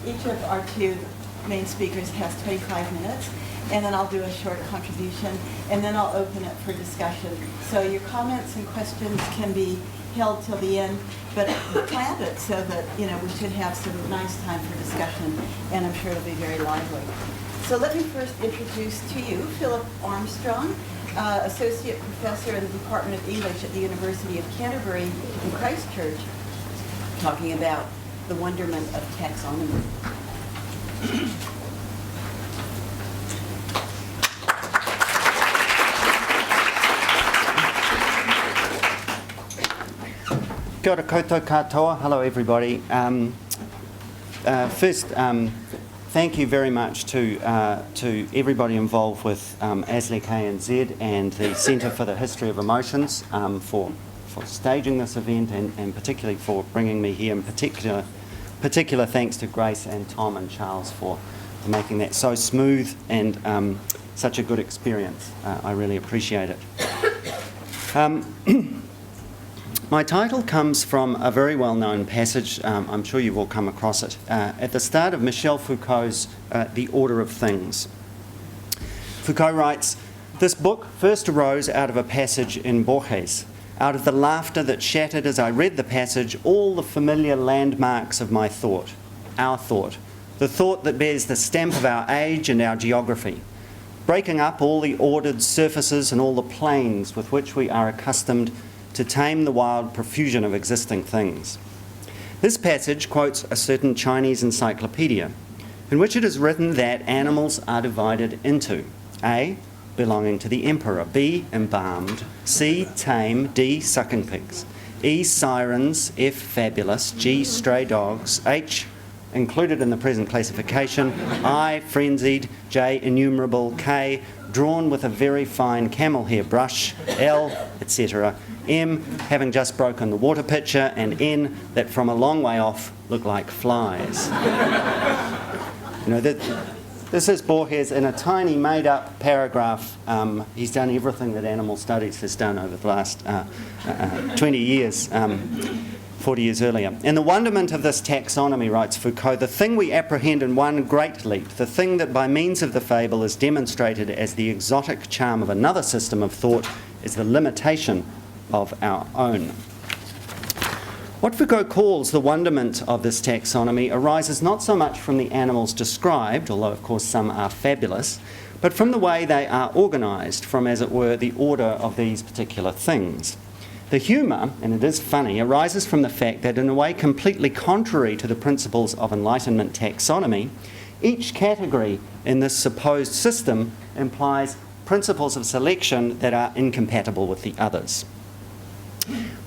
Each of our two main speakers has 25 minutes, and then I'll do a short contribution, and then I'll open it for discussion. So your comments and questions can be held till the end, but plan it so that, we should have some nice time for discussion, and I'm sure it'll be very lively. So let me first introduce to you Philip Armstrong, Associate Professor in the Department of English at the University of Canterbury in Christchurch, talking about the wonderment of taxonomy. Kia ora koutou katoa. Hello everybody. First, thank you very much to everybody involved with ASLE KNZ and the Centre for the History of Emotions for staging this event and particularly for bringing me here. In particular thanks to Grace and Tom and Charles for making that so smooth and such a good experience. I really appreciate it. My title comes from a very well-known passage. I'm sure you've all come across it, at the start of Michel Foucault's The Order of Things. Foucault writes, "This book first arose out of a passage in Borges, out of the laughter that shattered as I read the passage all the familiar landmarks of my thought, our thought, the thought that bears the stamp of our age and our geography, breaking up all the ordered surfaces and all the planes with which we are accustomed to tame the wild profusion of existing things." This passage quotes a certain Chinese encyclopedia, in which it is written that animals are divided into A, belonging to the emperor, B, embalmed, C, tame, D, sucking pigs, E, sirens, F, fabulous, G, stray dogs, H, included in the present classification, I, frenzied, J, innumerable, K, drawn with a very fine camel hair brush, L, etc., M, having just broken the water pitcher, and N, that from a long way off look like flies. This is Borges in a tiny made-up paragraph. He's done everything that animal studies has done over the last 20 years, 40 years earlier. "In the wonderment of this taxonomy," writes Foucault, "the thing we apprehend in one great leap, the thing that by means of the fable is demonstrated as the exotic charm of another system of thought, is the limitation of our own." What Foucault calls the wonderment of this taxonomy arises not so much from the animals described, although of course some are fabulous, but from the way they are organised, from, as it were, the order of these particular things. The humour, and it is funny, arises from the fact that in a way completely contrary to the principles of Enlightenment taxonomy, each category in this supposed system implies principles of selection that are incompatible with the others.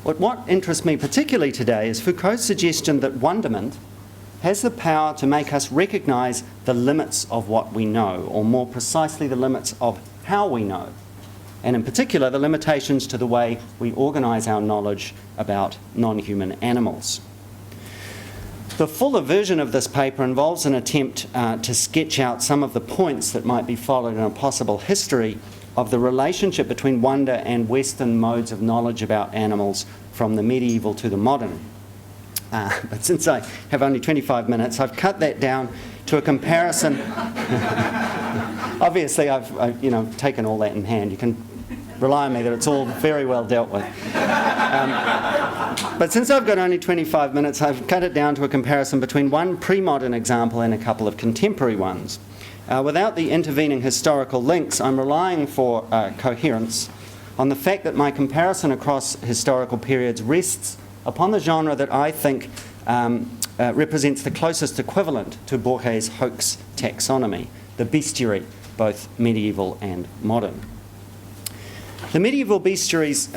What interests me particularly today is Foucault's suggestion that wonderment has the power to make us recognise the limits of what we know, or more precisely the limits of how we know, and in particular the limitations to the way we organise our knowledge about non-human animals. The fuller version of this paper involves an attempt to sketch out some of the points that might be followed in a possible history of the relationship between wonder and Western modes of knowledge about animals from the medieval to the modern. But since I have only 25 minutes, I've cut that down to a comparison. Obviously, I've taken all that in hand. You can rely on me that it's all very well dealt with. But since I've got only 25 minutes, I've cut it down to a comparison between one pre-modern example and a couple of contemporary ones. Without the intervening historical links, I'm relying for coherence on the fact that my comparison across historical periods rests upon the genre that I think represents the closest equivalent to Borges' hoax taxonomy, the bestiary, both medieval and modern. The medieval bestiary's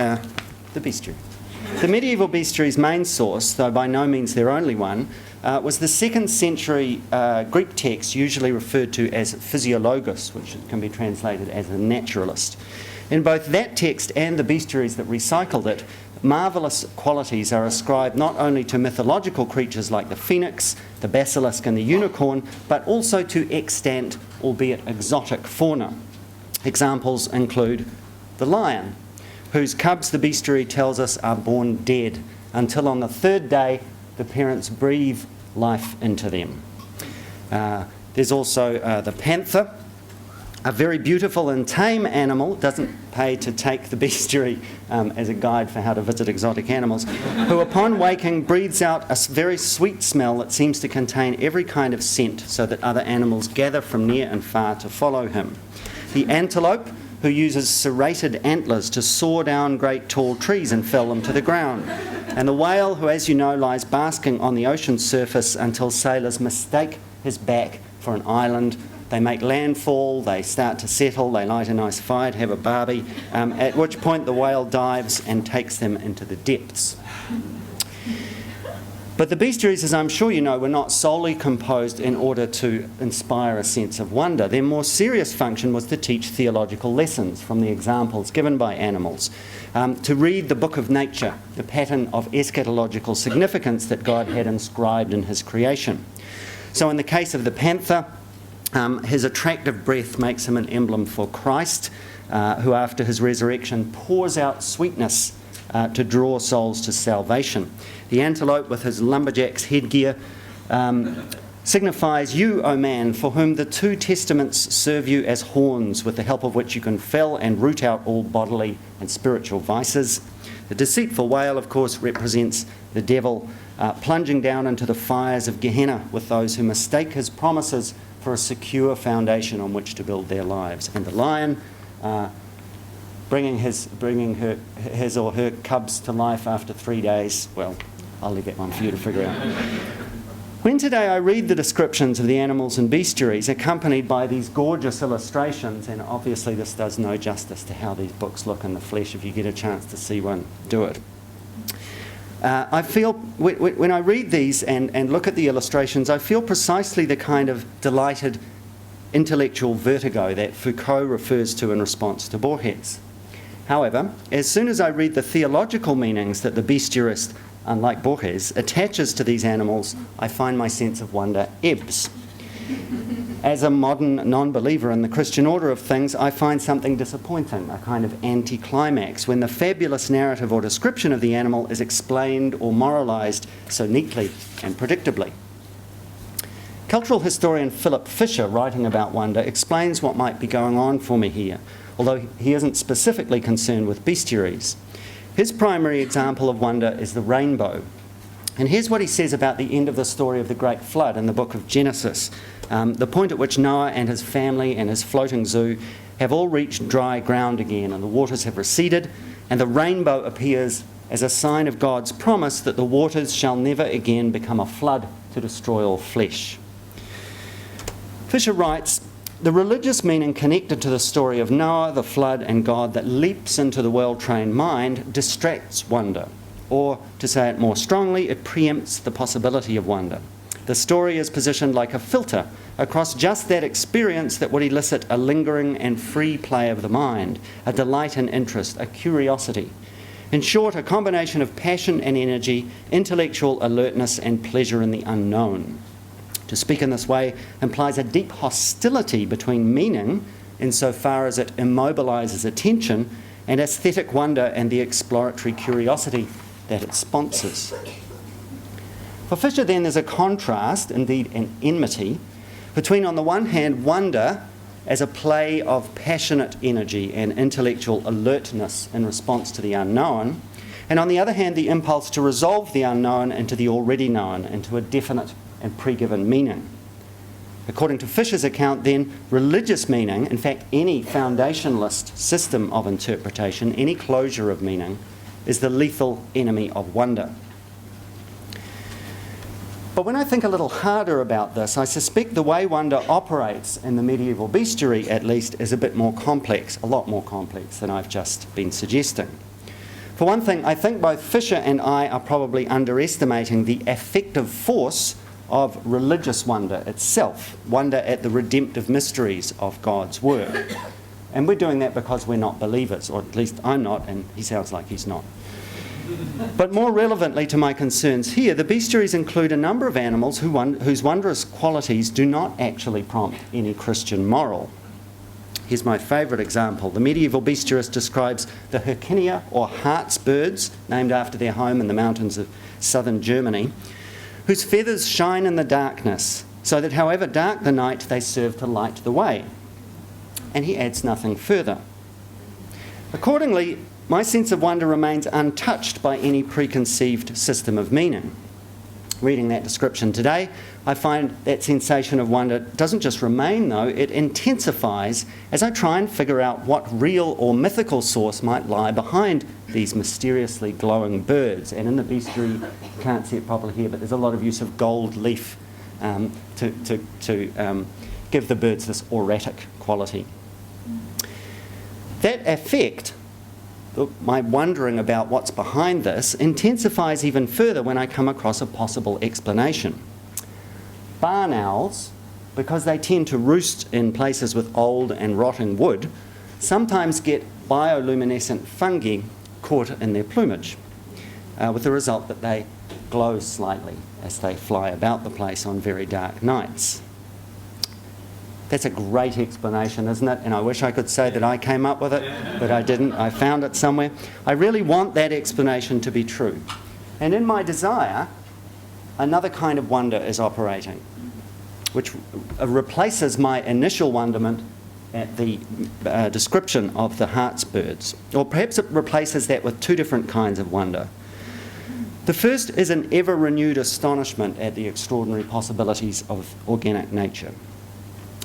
main source, though by no means their only one, was the 2nd century Greek text usually referred to as physiologos, which can be translated as a naturalist. In both that text and the bestiaries that recycled it, marvellous qualities are ascribed not only to mythological creatures like the phoenix, the basilisk and the unicorn, but also to extant, albeit exotic, fauna. Examples include the lion, whose cubs the bestiary tells us are born dead, until on the 3rd day the parents breathe life into them. There's also the panther, a very beautiful and tame animal. Doesn't pay to take the bestiary as a guide for how to visit exotic animals, who upon waking breathes out a very sweet smell that seems to contain every kind of scent so that other animals gather from near and far to follow him. The antelope, who uses serrated antlers to saw down great tall trees and fell them to the ground. And the whale, who, as you know, lies basking on the ocean's surface until sailors mistake his back for an island. They make landfall, they start to settle, they light a nice fire to have a barbie, at which point the whale dives and takes them into the depths. But the bestiaries, as I'm sure you know, were not solely composed in order to inspire a sense of wonder. Their more serious function was to teach theological lessons from the examples given by animals, to read the book of nature, the pattern of eschatological significance that God had inscribed in his creation. So in the case of the panther, his attractive breath makes him an emblem for Christ, who after his resurrection pours out sweetness to draw souls to salvation. The antelope, with his lumberjack's headgear, signifies you, O man, for whom the two testaments serve you as horns, with the help of which you can fell and root out all bodily and spiritual vices. The deceitful whale, of course, represents the devil, plunging down into the fires of Gehenna with those who mistake his promises for a secure foundation on which to build their lives. And the lion, bringing his or her cubs to life after 3 days. Well, I'll leave that one for you to figure out. When today I read the descriptions of the animals and bestiaries accompanied by these gorgeous illustrations, and obviously this does no justice to how these books look in the flesh, if you get a chance to see one, do it. I feel, when I read these and look at the illustrations, I feel precisely the kind of delighted intellectual vertigo that Foucault refers to in response to Borges. However, as soon as I read the theological meanings that the bestiarist, unlike Borges, attaches to these animals, I find my sense of wonder ebbs. As a modern non-believer in the Christian order of things, I find something disappointing, a kind of anticlimax, when the fabulous narrative or description of the animal is explained or moralised so neatly and predictably. Cultural historian Philip Fisher, writing about wonder, explains what might be going on for me here, although he isn't specifically concerned with bestiaries. His primary example of wonder is the rainbow. And here's what he says about the end of the story of the Great Flood in the book of Genesis, the point at which Noah and his family and his floating zoo have all reached dry ground again, and the waters have receded, and the rainbow appears as a sign of God's promise that the waters shall never again become a flood to destroy all flesh. Fisher writes, the religious meaning connected to the story of Noah, the flood, and God that leaps into the well-trained mind distracts wonder. Or, to say it more strongly, it preempts the possibility of wonder. The story is positioned like a filter across just that experience that would elicit a lingering and free play of the mind, a delight and interest, a curiosity. In short, a combination of passion and energy, intellectual alertness and pleasure in the unknown. To speak in this way implies a deep hostility between meaning, insofar as it immobilises attention, and aesthetic wonder and the exploratory curiosity that it sponsors. For Fisher, then, there's a contrast, indeed an enmity, between, on the one hand, wonder as a play of passionate energy and intellectual alertness in response to the unknown, and on the other hand, the impulse to resolve the unknown into the already known, into a definite and pre-given meaning. According to Fisher's account, then, religious meaning, in fact, any foundationalist system of interpretation, any closure of meaning, is the lethal enemy of wonder. But when I think a little harder about this, I suspect the way wonder operates in the medieval bestiary, at least, is a bit more complex, a lot more complex than I've just been suggesting. For one thing, I think both Fisher and I are probably underestimating the affective force of religious wonder itself, wonder at the redemptive mysteries of God's work. And we're doing that because we're not believers, or at least I'm not, and he sounds like he's not. But more relevantly to my concerns here, the bestiaries include a number of animals whose wondrous qualities do not actually prompt any Christian moral. Here's my favourite example. The medieval bestiarist describes the Hercynia, or harts birds, named after their home in the mountains of southern Germany, whose feathers shine in the darkness, so that however dark the night, they serve to light the way. And he adds nothing further. Accordingly, my sense of wonder remains untouched by any preconceived system of meaning. Reading that description today, I find that sensation of wonder doesn't just remain, though, it intensifies as I try and figure out what real or mythical source might lie behind these mysteriously glowing birds. And in the bestiary, you can't see it properly here, but there's a lot of use of gold leaf to give the birds this auratic quality. That effect, my wondering about what's behind this, intensifies even further when I come across a possible explanation. Barn owls, because they tend to roost in places with old and rotting wood, sometimes get bioluminescent fungi caught in their plumage, with the result that they glow slightly as they fly about the place on very dark nights. That's a great explanation, isn't it? And I wish I could say that I came up with it, but I didn't. I found it somewhere. I really want that explanation to be true. And in my desire, another kind of wonder is operating, which replaces my initial wonderment at the description of the Hart's birds. Or perhaps it replaces that with two different kinds of wonder. The first is an ever-renewed astonishment at the extraordinary possibilities of organic nature.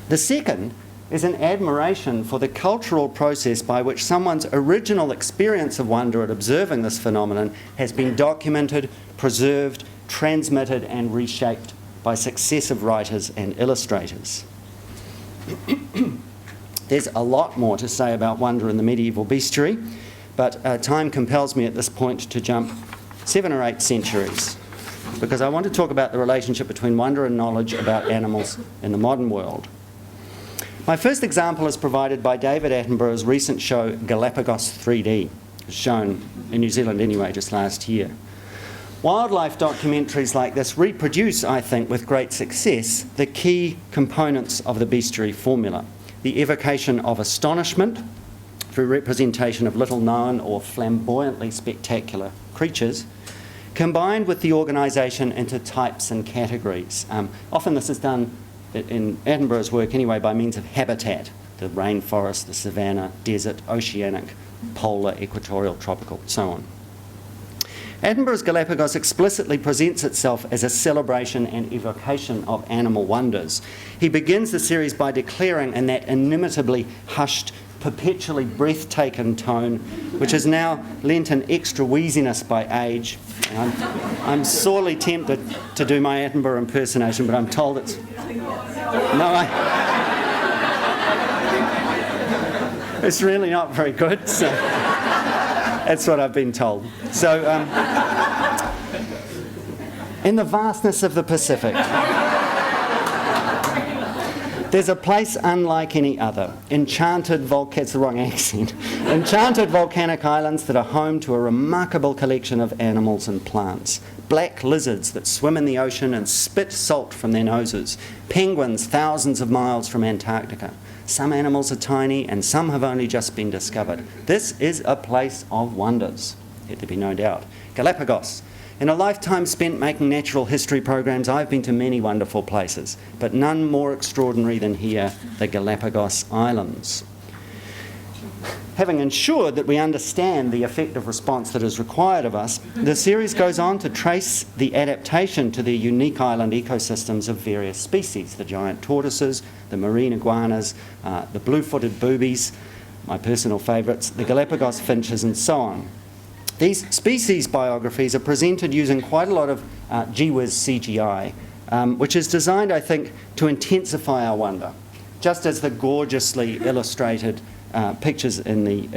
The second is an admiration for the cultural process by which someone's original experience of wonder at observing this phenomenon has been documented, preserved, transmitted and reshaped by successive writers and illustrators. There's a lot more to say about wonder in the medieval bestiary, but time compels me at this point to jump 7 or 8 centuries, because I want to talk about the relationship between wonder and knowledge about animals in the modern world. My first example is provided by David Attenborough's recent show Galapagos 3D, shown in New Zealand anyway just last year. Wildlife documentaries like this reproduce, I think, with great success, the key components of the bestiary formula. The evocation of astonishment through representation of little known or flamboyantly spectacular creatures, combined with the organisation into types and categories. Often this is done in Attenborough's work anyway by means of habitat, the rainforest, the savanna, desert, oceanic, polar, equatorial, tropical, so on. Attenborough's Galapagos explicitly presents itself as a celebration and evocation of animal wonders. He begins the series by declaring in that inimitably hushed, perpetually breathtaking tone, which has now lent an extra wheeziness by age. And I'm sorely tempted to do my Attenborough impersonation, but I'm told it's... It's really not very good, so that's what I've been told. So, in the vastness of the Pacific, there's a place unlike any other, enchanted volcanic islands that are home to a remarkable collection of animals and plants. Black lizards that swim in the ocean and spit salt from their noses. Penguins thousands of miles from Antarctica. Some animals are tiny and some have only just been discovered. This is a place of wonders, let there be no doubt. Galapagos. In a lifetime spent making natural history programs, I've been to many wonderful places, but none more extraordinary than here, the Galapagos Islands. Having ensured that we understand the affective response that is required of us, the series goes on to trace the adaptation to the unique island ecosystems of various species, the giant tortoises, the marine iguanas, the blue-footed boobies, my personal favourites, the Galapagos finches and so on. These species biographies are presented using quite a lot of gee whiz CGI, which is designed, I think, to intensify our wonder, just as the gorgeously illustrated pictures in the,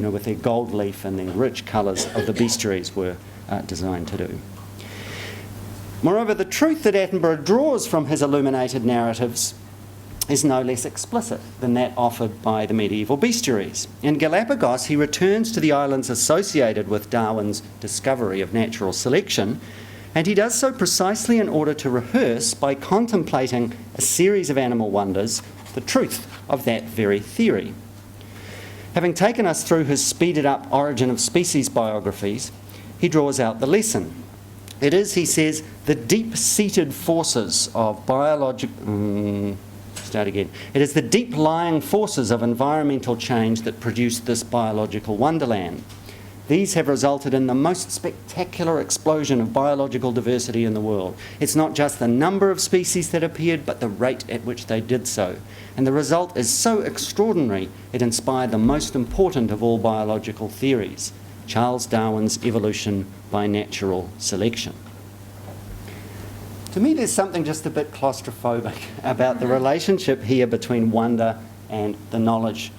with their gold leaf and their rich colours of the bestiaries were designed to do. Moreover, the truth that Attenborough draws from his illuminated narratives is no less explicit than that offered by the medieval bestiaries. In Galapagos, he returns to the islands associated with Darwin's discovery of natural selection, and he does so precisely in order to rehearse, by contemplating a series of animal wonders, the truth of that very theory. Having taken us through his speeded-up origin of species biographies, he draws out the lesson. It is, he says, the deep-seated forces of biological... Start again. It is the deep-lying forces of environmental change that produce this biological wonderland. These have resulted in the most spectacular explosion of biological diversity in the world. It's not just the number of species that appeared, but the rate at which they did so. And the result is so extraordinary, it inspired the most important of all biological theories, Charles Darwin's evolution by natural selection. To me, there's something just a bit claustrophobic about the relationship here between wonder and the knowledge,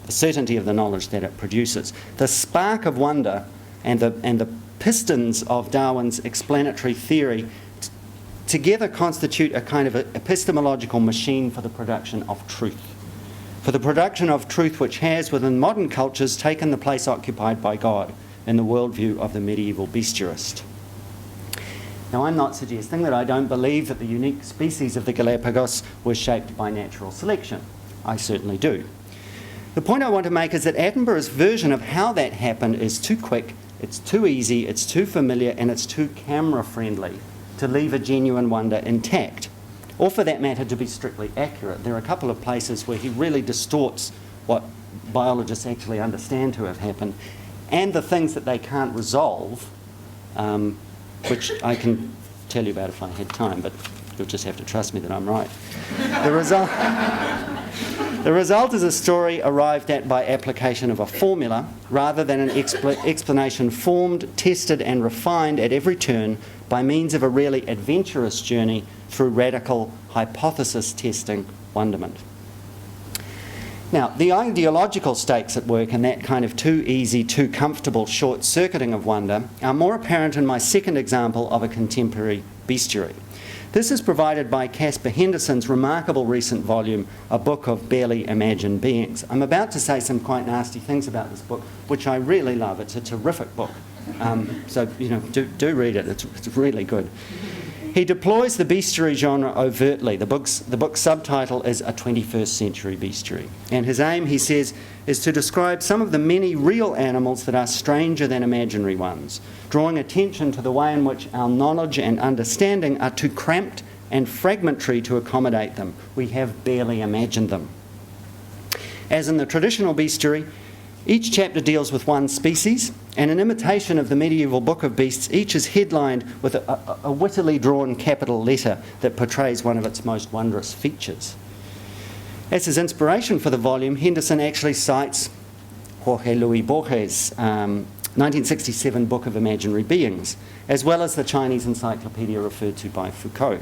the certainty of the knowledge that it produces. The spark of wonder and the pistons of Darwin's explanatory theory together constitute a kind of epistemological machine for the production of truth. For the production of truth which has, within modern cultures, taken the place occupied by God in the worldview of the medieval bestiarist. Now, I'm not suggesting that I don't believe that the unique species of the Galapagos were shaped by natural selection. I certainly do. The point I want to make is that Attenborough's version of how that happened is too quick, it's too easy, it's too familiar, and it's too camera-friendly to leave a genuine wonder intact, or for that matter, to be strictly accurate. There are a couple of places where he really distorts what biologists actually understand to have happened, and the things that they can't resolve, which I can tell you about if I had time, but you'll just have to trust me that I'm right. The result is a story arrived at by application of a formula rather than an explanation formed, tested and refined at every turn by means of a really adventurous journey through radical hypothesis-testing wonderment. Now, the ideological stakes at work in that kind of too easy, too comfortable short-circuiting of wonder are more apparent in my second example of a contemporary bestiary. This is provided by Caspar Henderson's remarkable recent volume, A Book of Barely Imagined Beings. I'm about to say some quite nasty things about this book, which I really love. It's a terrific book. So, do read it. It's really good. He deploys the bestiary genre overtly. The book's subtitle is A 21st Century Bestiary. And his aim, he says, is to describe some of the many real animals that are stranger than imaginary ones, drawing attention to the way in which our knowledge and understanding are too cramped and fragmentary to accommodate them. We have barely imagined them. As in the traditional bestiary, each chapter deals with one species, and in imitation of the medieval Book of Beasts, each is headlined with a wittily drawn capital letter that portrays one of its most wondrous features. As his inspiration for the volume, Henderson actually cites Jorge Luis Borges' 1967 Book of Imaginary Beings, as well as the Chinese encyclopedia referred to by Foucault.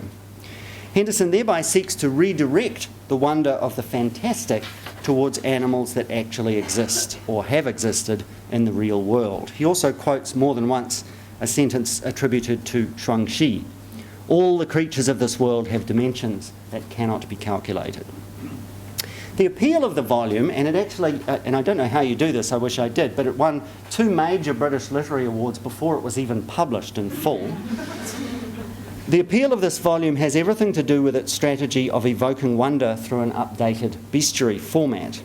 Henderson thereby seeks to redirect the wonder of the fantastic towards animals that actually exist or have existed in the real world. He also quotes more than once a sentence attributed to Shuangxi: "All the creatures of this world have dimensions that cannot be calculated." The appeal of the volume, and it actually, and I don't know how you do this, I wish I did, but it won 2 major British literary awards before it was even published in full. The appeal of this volume has everything to do with its strategy of evoking wonder through an updated bestiary format.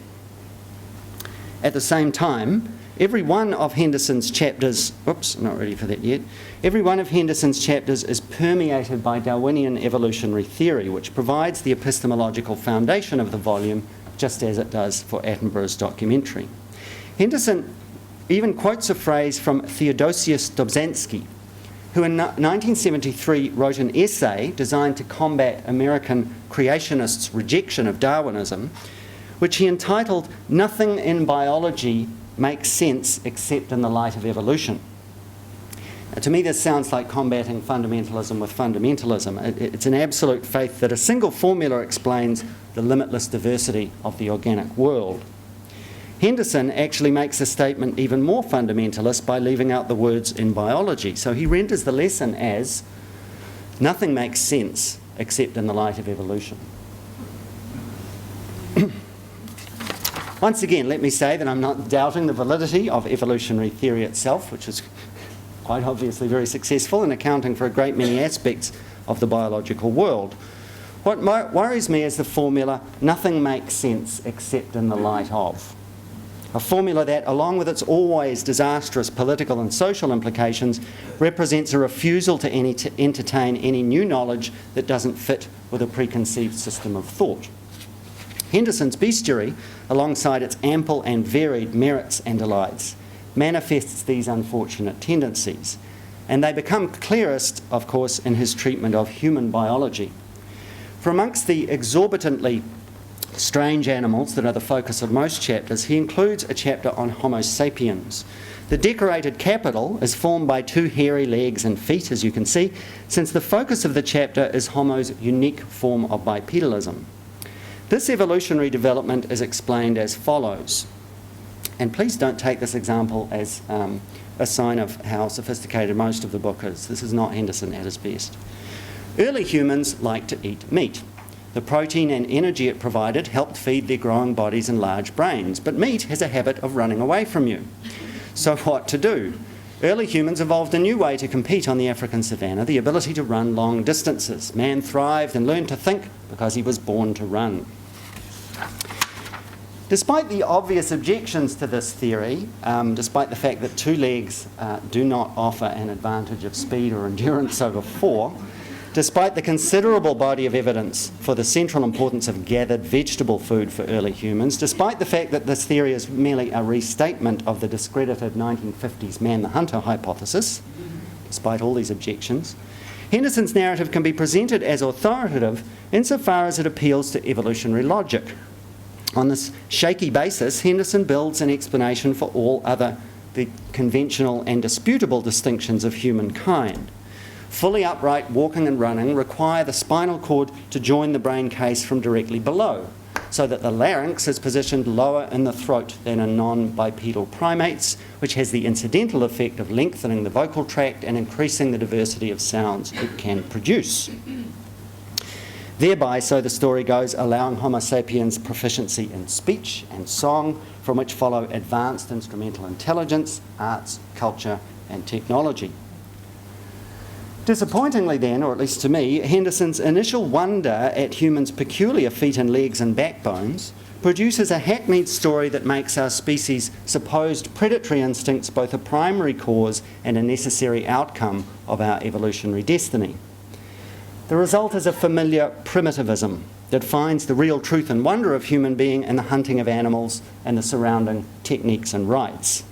At the same time, every one of Henderson's chapters, not ready for that yet, every one of Henderson's chapters is permeated by Darwinian evolutionary theory, which provides the epistemological foundation of the volume, just as it does for Attenborough's documentary. Henderson even quotes a phrase from Theodosius Dobzhansky, who in 1973 wrote an essay designed to combat American creationists' rejection of Darwinism, which he entitled "Nothing in Biology Makes Sense Except in the Light of Evolution." Now, to me, this sounds like combating fundamentalism with fundamentalism. It's an absolute faith that a single formula explains the limitless diversity of the organic world. Henderson actually makes a statement even more fundamentalist by leaving out the words "in biology." So he renders the lesson as nothing makes sense except in the light of evolution. Once again, let me say that I'm not doubting the validity of evolutionary theory itself, which is quite obviously very successful in accounting for a great many aspects of the biological world. What worries me is the formula "nothing makes sense except in the light of." A formula that, along with its always disastrous political and social implications, represents a refusal to entertain any new knowledge that doesn't fit with a preconceived system of thought. Henderson's bestiary, alongside its ample and varied merits and delights, manifests these unfortunate tendencies, and they become clearest, of course, in his treatment of human biology. For amongst the exorbitantly strange animals that are the focus of most chapters, he includes a chapter on Homo sapiens. The decorated capital is formed by two hairy legs and feet, as you can see, since the focus of the chapter is Homo's unique form of bipedalism. This evolutionary development is explained as follows. And please don't take this example as a sign of how sophisticated most of the book is. This is not Henderson at his best. Early humans liked to eat meat. The protein and energy it provided helped feed their growing bodies and large brains, but meat has a habit of running away from you. So what to do? Early humans evolved a new way to compete on the African savannah, the ability to run long distances. Man thrived and learned to think because he was born to run. Despite the obvious objections to this theory, despite the fact that two legs do not offer an advantage of speed or endurance over four, despite the considerable body of evidence for the central importance of gathered vegetable food for early humans, despite the fact that this theory is merely a restatement of the discredited 1950s man-the-hunter hypothesis, despite all these objections, Henderson's narrative can be presented as authoritative insofar as it appeals to evolutionary logic. On this shaky basis, Henderson builds an explanation for all other the conventional and disputable distinctions of humankind. Fully upright walking and running require the spinal cord to join the brain case from directly below, so that the larynx is positioned lower in the throat than in non-bipedal primates, which has the incidental effect of lengthening the vocal tract and increasing the diversity of sounds it can produce. Thereby, so the story goes, allowing Homo sapiens proficiency in speech and song, from which follow advanced instrumental intelligence, arts, culture, and technology. Disappointingly then, or at least to me, Henderson's initial wonder at humans' peculiar feet and legs and backbones produces a hackneyed story that makes our species' supposed predatory instincts both a primary cause and a necessary outcome of our evolutionary destiny. The result is a familiar primitivism that finds the real truth and wonder of human being in the hunting of animals and the surrounding techniques and rites.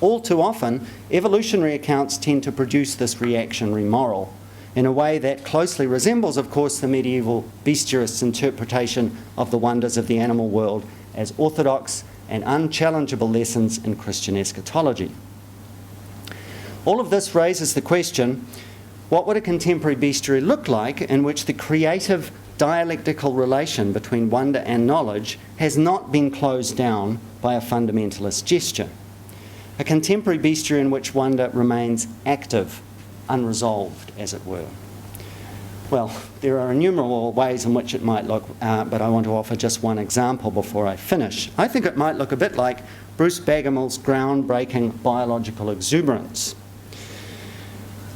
All too often, evolutionary accounts tend to produce this reactionary moral in a way that closely resembles, of course, the medieval bestiarists' interpretation of the wonders of the animal world as orthodox and unchallengeable lessons in Christian eschatology. All of this raises the question, what would a contemporary bestiary look like in which the creative dialectical relation between wonder and knowledge has not been closed down by a fundamentalist gesture? A contemporary bestiary in which wonder remains active, unresolved, as it were. Well, there are innumerable ways in which it might look, but I want to offer just one example before I finish. I think it might look a bit like Bruce Baghamell's groundbreaking biological exuberance.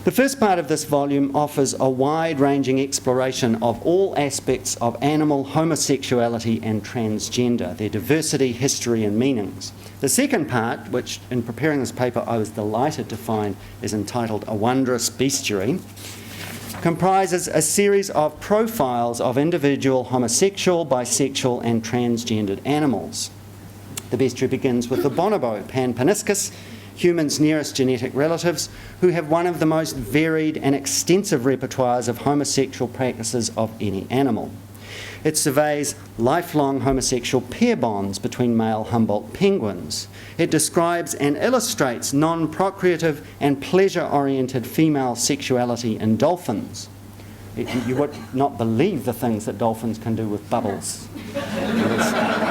The first part of this volume offers a wide-ranging exploration of all aspects of animal homosexuality and transgender, their diversity, history, and meanings. The second part, which in preparing this paper I was delighted to find is entitled A Wondrous Bestiary, comprises a series of profiles of individual homosexual, bisexual, and transgendered animals. The bestiary begins with the bonobo, Pan-paniscus, humans' nearest genetic relatives, who have one of the most varied and extensive repertoires of homosexual practices of any animal. It surveys lifelong homosexual pair bonds between male Humboldt penguins. It describes and illustrates non-procreative and pleasure-oriented female sexuality in dolphins. You would not believe the things that dolphins can do with bubbles.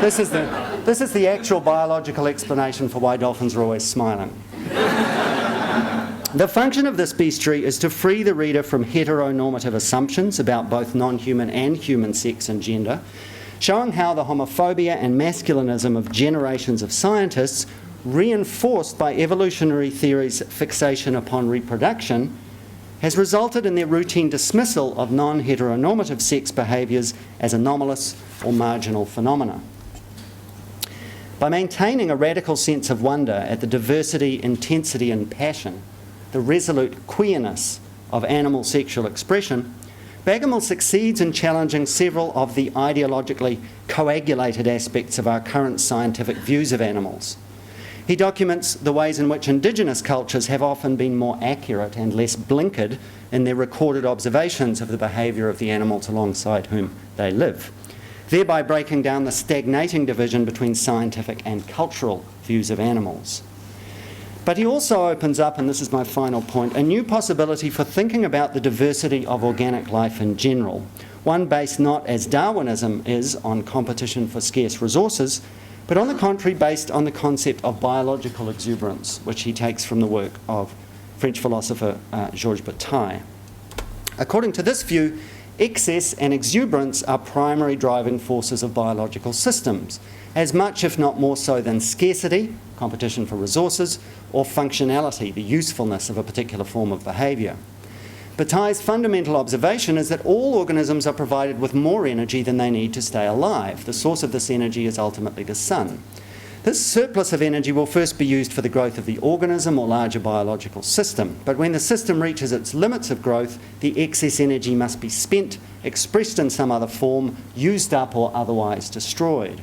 This is the actual biological explanation for why dolphins are always smiling. The function of this bestiary is to free the reader from heteronormative assumptions about both non-human and human sex and gender, showing how the homophobia and masculinism of generations of scientists, reinforced by evolutionary theory's fixation upon reproduction, has resulted in their routine dismissal of non-heteronormative sex behaviours as anomalous or marginal phenomena. By maintaining a radical sense of wonder at the diversity, intensity and passion, the resolute queerness of animal sexual expression, Bagamel succeeds in challenging several of the ideologically coagulated aspects of our current scientific views of animals. He documents the ways in which indigenous cultures have often been more accurate and less blinkered in their recorded observations of the behaviour of the animals alongside whom they live, thereby breaking down the stagnating division between scientific and cultural views of animals. But he also opens up, and this is my final point, a new possibility for thinking about the diversity of organic life in general, one based not, as Darwinism is, on competition for scarce resources, but on the contrary based on the concept of biological exuberance, which he takes from the work of French philosopher Georges Bataille. According to this view, excess and exuberance are primary driving forces of biological systems, as much if not more so than scarcity, competition for resources, or functionality, the usefulness of a particular form of behaviour. Bataille's fundamental observation is that all organisms are provided with more energy than they need to stay alive. The source of this energy is ultimately the sun. This surplus of energy will first be used for the growth of the organism or larger biological system. But when the system reaches its limits of growth, the excess energy must be spent, expressed in some other form, used up or otherwise destroyed.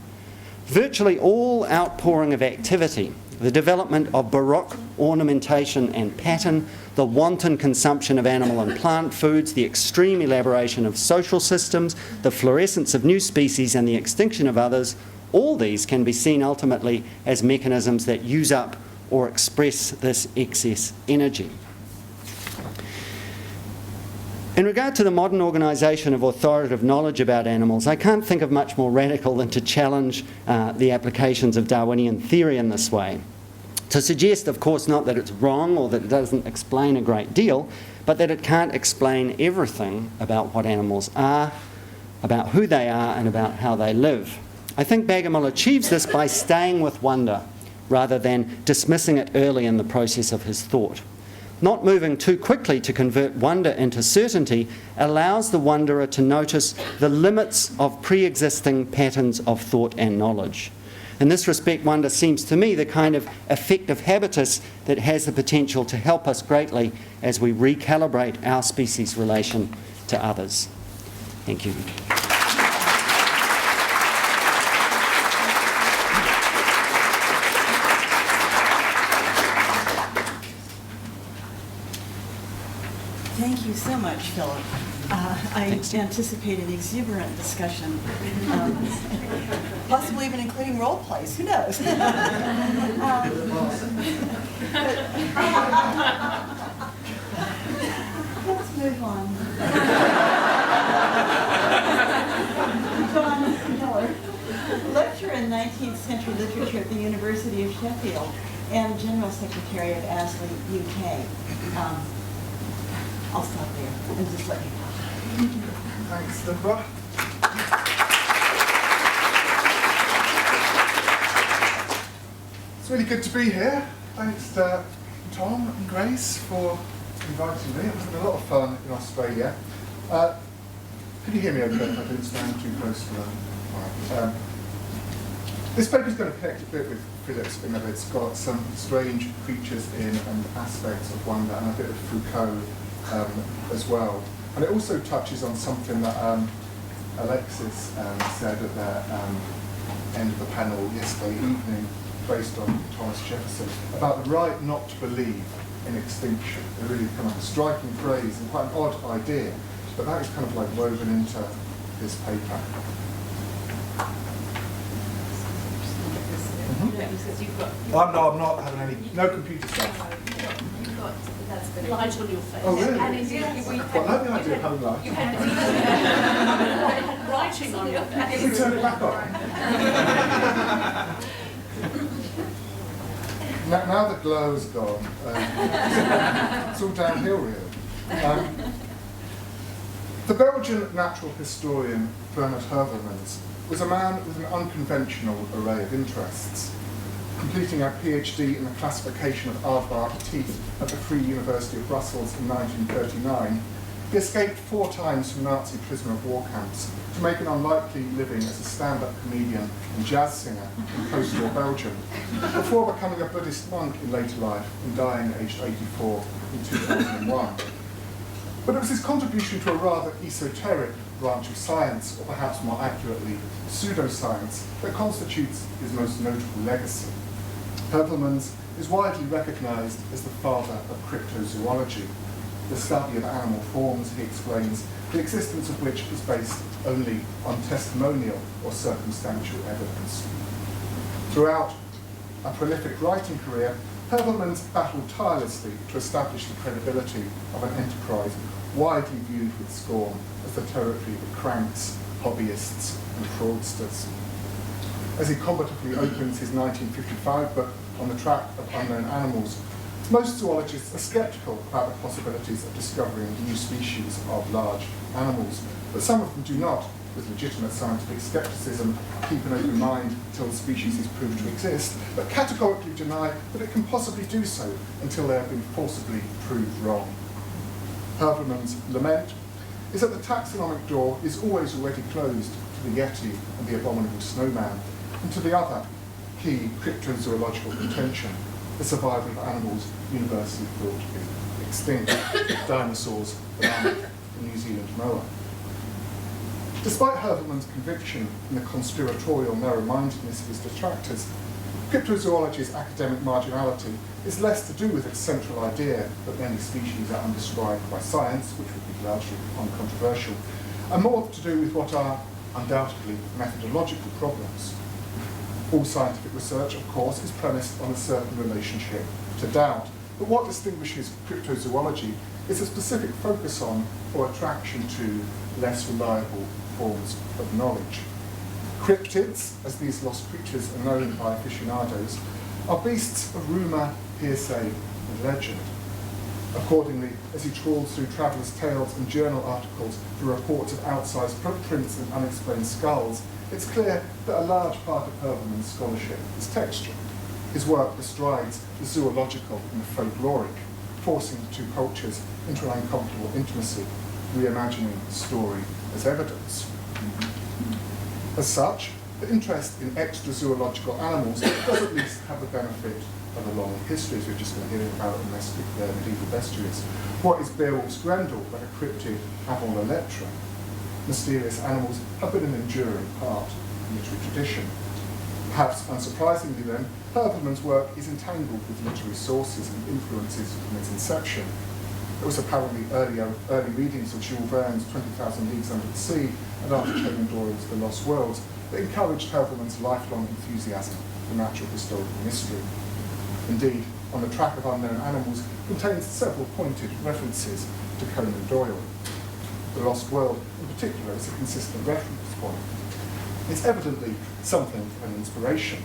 Virtually all outpouring of activity, the development of baroque ornamentation and pattern, the wanton consumption of animal and plant foods, the extreme elaboration of social systems, the fluorescence of new species and the extinction of others, all these can be seen ultimately as mechanisms that use up or express this excess energy. In regard to the modern organisation of authoritative knowledge about animals, I can't think of much more radical than to challenge the applications of Darwinian theory in this way. To suggest, of course, not that it's wrong or that it doesn't explain a great deal, but that it can't explain everything about what animals are, about who they are, and about how they live. I think Bagamel achieves this by staying with wonder rather than dismissing it early in the process of his thought. Not moving too quickly to convert wonder into certainty allows the wanderer to notice the limits of pre-existing patterns of thought and knowledge. In this respect, wonder seems to me the kind of affective habitus that has the potential to help us greatly as we recalibrate our species' relation to others. Thank you. Thank you so much, Philip. I anticipate an exuberant discussion, possibly even including role plays. Who knows? Let's move on. John Miller, lecturer in 19th century literature at the University of Sheffield and General Secretary of ASLE UK. I'll stop there and just let you talk. Thanks, Deborah. It's really good to be here. Thanks to Tom and Grace for inviting me. It was a lot of fun in Australia. Can you hear me okay if I don't stand too close to the mic? This paper is going to connect a bit with Philip's in that it's got some strange creatures in and aspects of wonder and a bit of Foucault as well. And it also touches on something that Alexis said at the end of the panel yesterday evening, based on Thomas Jefferson, about the right not to believe in extinction. A really kind of a striking phrase and quite an odd idea, but that is kind of like woven into this paper. I'm not having any, no computer stuff. Light on your face. Oh, really? And indeed, Well, I like the idea of having light. you had writing on your face. Can we turn it back on? now the glow's gone. It's all downhill, really. The Belgian natural historian Bernard Hervermans was a man with an unconventional array of interests. Completing a PhD in the classification of aardvark teeth at the Free University of Brussels in 1939, He escaped 4 times from Nazi prisoner of war camps to make an unlikely living as a stand-up comedian and jazz singer in post-war Belgium, before becoming a Buddhist monk in later life and dying aged 84 in 2001. But it was his contribution to a rather esoteric branch of science, or perhaps more accurately, pseudoscience, that constitutes his most notable legacy. Heuvelmans is widely recognised as the father of cryptozoology, the study of animal forms, he explains, the existence of which is based only on testimonial or circumstantial evidence. Throughout a prolific writing career, Heuvelmans battled tirelessly to establish the credibility of an enterprise widely viewed with scorn as the territory of cranks, hobbyists, and fraudsters. As he combatively opens his 1955 book On the Track of Unknown Animals, most zoologists are sceptical about the possibilities of discovering new species of large animals, but some of them do not, with legitimate scientific scepticism, keep an open mind until the species is proved to exist, but categorically deny that it can possibly do so until they have been forcibly proved wrong. Heuvelmans' lament is that the taxonomic door is always already closed to the Yeti and the abominable snowman, and to the other key cryptozoological contention, the survival of animals universally thought to be extinct, dinosaurs, the mammoth, the New Zealand moa. Despite Heuvelmans' conviction in the conspiratorial narrow-mindedness of his detractors, cryptozoology's academic marginality is less to do with its central idea that many species are undescribed by science, which would be largely uncontroversial, and more to do with what are undoubtedly methodological problems. All scientific research, of course, is premised on a certain relationship to doubt, but what distinguishes cryptozoology is a specific focus on or attraction to less reliable forms of knowledge. Cryptids, as these lost creatures are known by aficionados, are beasts of rumour, hearsay, and legend. Accordingly, as he trawls through travellers' tales and journal articles for reports of outsized footprints and unexplained skulls, it's clear that a large part of Heuvelmans' scholarship is textual. His work bestrides the zoological and the folkloric, forcing the two cultures into an uncomfortable intimacy, reimagining the story as evidence. As such, the interest in extra-zoological animals does at least have the benefit of a long history, as we're just going to hear about in medieval bestiaries. What is Beowulf's Grendel but a cryptid avant la lettre? Mysterious animals have been an enduring part of literary tradition. Perhaps unsurprisingly then, Heuvelmans' work is entangled with literary sources and influences from its inception. It was apparently early readings of Jules Verne's 20,000 Leagues Under the Sea and Arthur Conan Doyle's The Lost Worlds that encouraged Heuvelmans' lifelong enthusiasm for natural historical mystery. Indeed, On the Track of Unknown Animals contains several pointed references to Conan Doyle. The Lost World, in particular, is a consistent reference point. It's evidently something of an inspiration.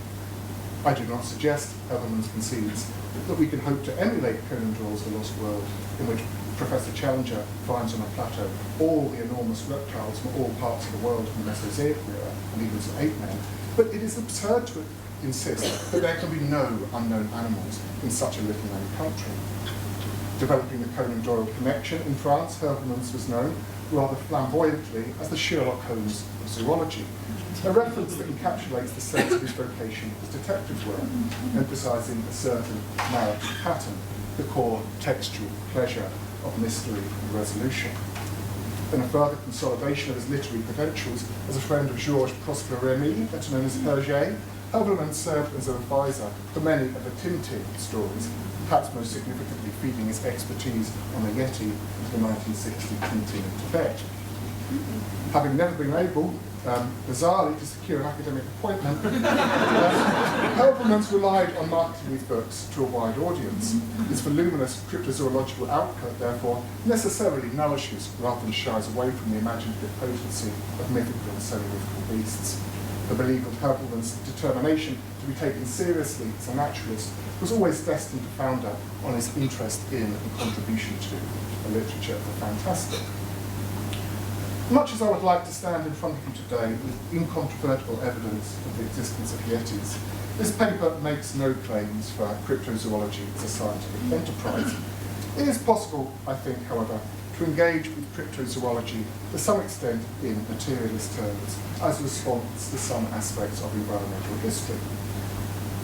I do not suggest, Heuvelmans concedes, that we can hope to emulate Conan Doyle's The Lost World, in which Professor Challenger finds on a plateau all the enormous reptiles from all parts of the world from the Mesozoic era, and even some ape men, but it is absurd to insist that there can be no unknown animals in such a little known country. Developing the Conan Doyle connection in France, Heuvelmans was known rather flamboyantly as the Sherlock Holmes of zoology, a reference that encapsulates the sense of his vocation as detective work, emphasising a certain narrative pattern, the core textual pleasure of mystery and resolution. In a further consolidation of his literary credentials as a friend of Georges Prosper Rémy, better known as Hergé, Heuvelmans served as an advisor for many of the Tintin stories, perhaps most significantly feeding his expertise on the Yeti into the 1960 Tintin in Tibet. Having never been able, bizarrely, to secure an academic appointment, Heuvelmans relied on marketing his books to a wide audience. His voluminous cryptozoological output, therefore, necessarily nourishes rather than shies away from the imaginative potency of mythical and semi-mythical beasts. The belief of Heuvelmans' determination to be taken seriously as a naturalist was always destined to founder on his interest in and contribution to a literature of the fantastic. Much as I would like to stand in front of you today with incontrovertible evidence of the existence of Yetis, this paper makes no claims for cryptozoology as a scientific enterprise. It is possible, I think, however, to to engage with cryptozoology to some extent in materialist terms as a response to some aspects of environmental history.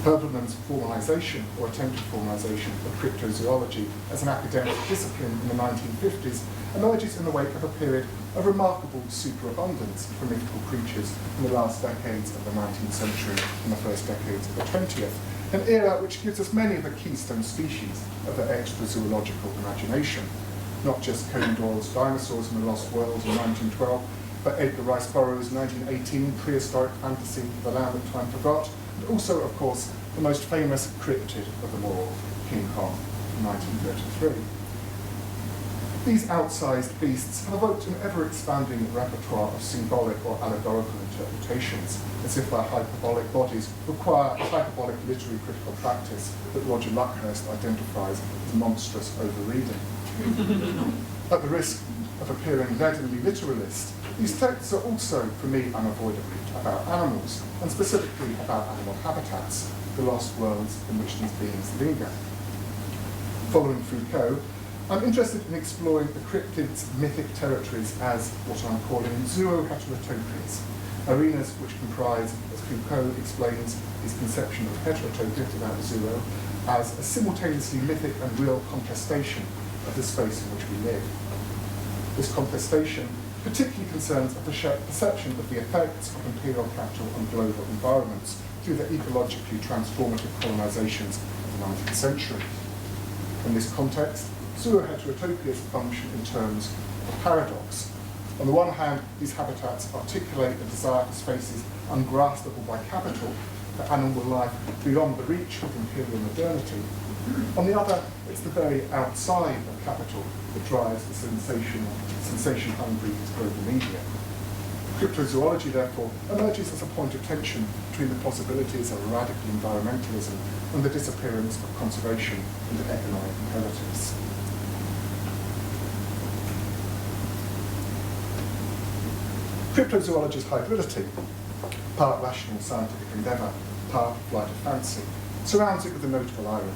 Hervelmann's formalisation or attempted formalisation of cryptozoology as an academic discipline in the 1950s emerges in the wake of a period of remarkable superabundance for mythical creatures in the last decades of the 19th century and the first decades of the 20th, an era which gives us many of the keystone species of the extrazoological imagination, not just Conan Doyle's Dinosaurs in the Lost World in 1912, but Edgar Rice Burroughs' 1918 prehistoric fantasy, The Land That Time Forgot, and also, of course, the most famous cryptid of them all, King Kong, in 1933. These outsized beasts have evoked an ever-expanding repertoire of symbolic or allegorical interpretations, as if their hyperbolic bodies require a hyperbolic literary critical practice that Roger Luckhurst identifies as monstrous overreading. At the risk of appearing leadenly literalist, these texts are also, for me, unavoidably about animals, and specifically about animal habitats, the lost worlds in which these beings linger. Following Foucault, I'm interested in exploring the cryptid's mythic territories as what I'm calling zooheterotopias, arenas which comprise, as Foucault explains his conception of heterotopia without zoo, as a simultaneously mythic and real contestation of the space in which we live. This contestation particularly concerns a perception of the effects of imperial capital on global environments through the ecologically transformative colonizations of the 19th century. In this context, zooheterotopias function in terms of paradox. On the one hand, these habitats articulate a desire for spaces ungraspable by capital, for animal life beyond the reach of imperial modernity. On the other, it's the very outside of capital that drives the sensation-hungry global media. Cryptozoology, therefore, emerges as a point of tension between the possibilities of radical environmentalism and the disappearance of conservation and economic imperatives. Cryptozoology's hybridity, part rational scientific endeavour, part flight of fancy, surrounds it with a notable irony.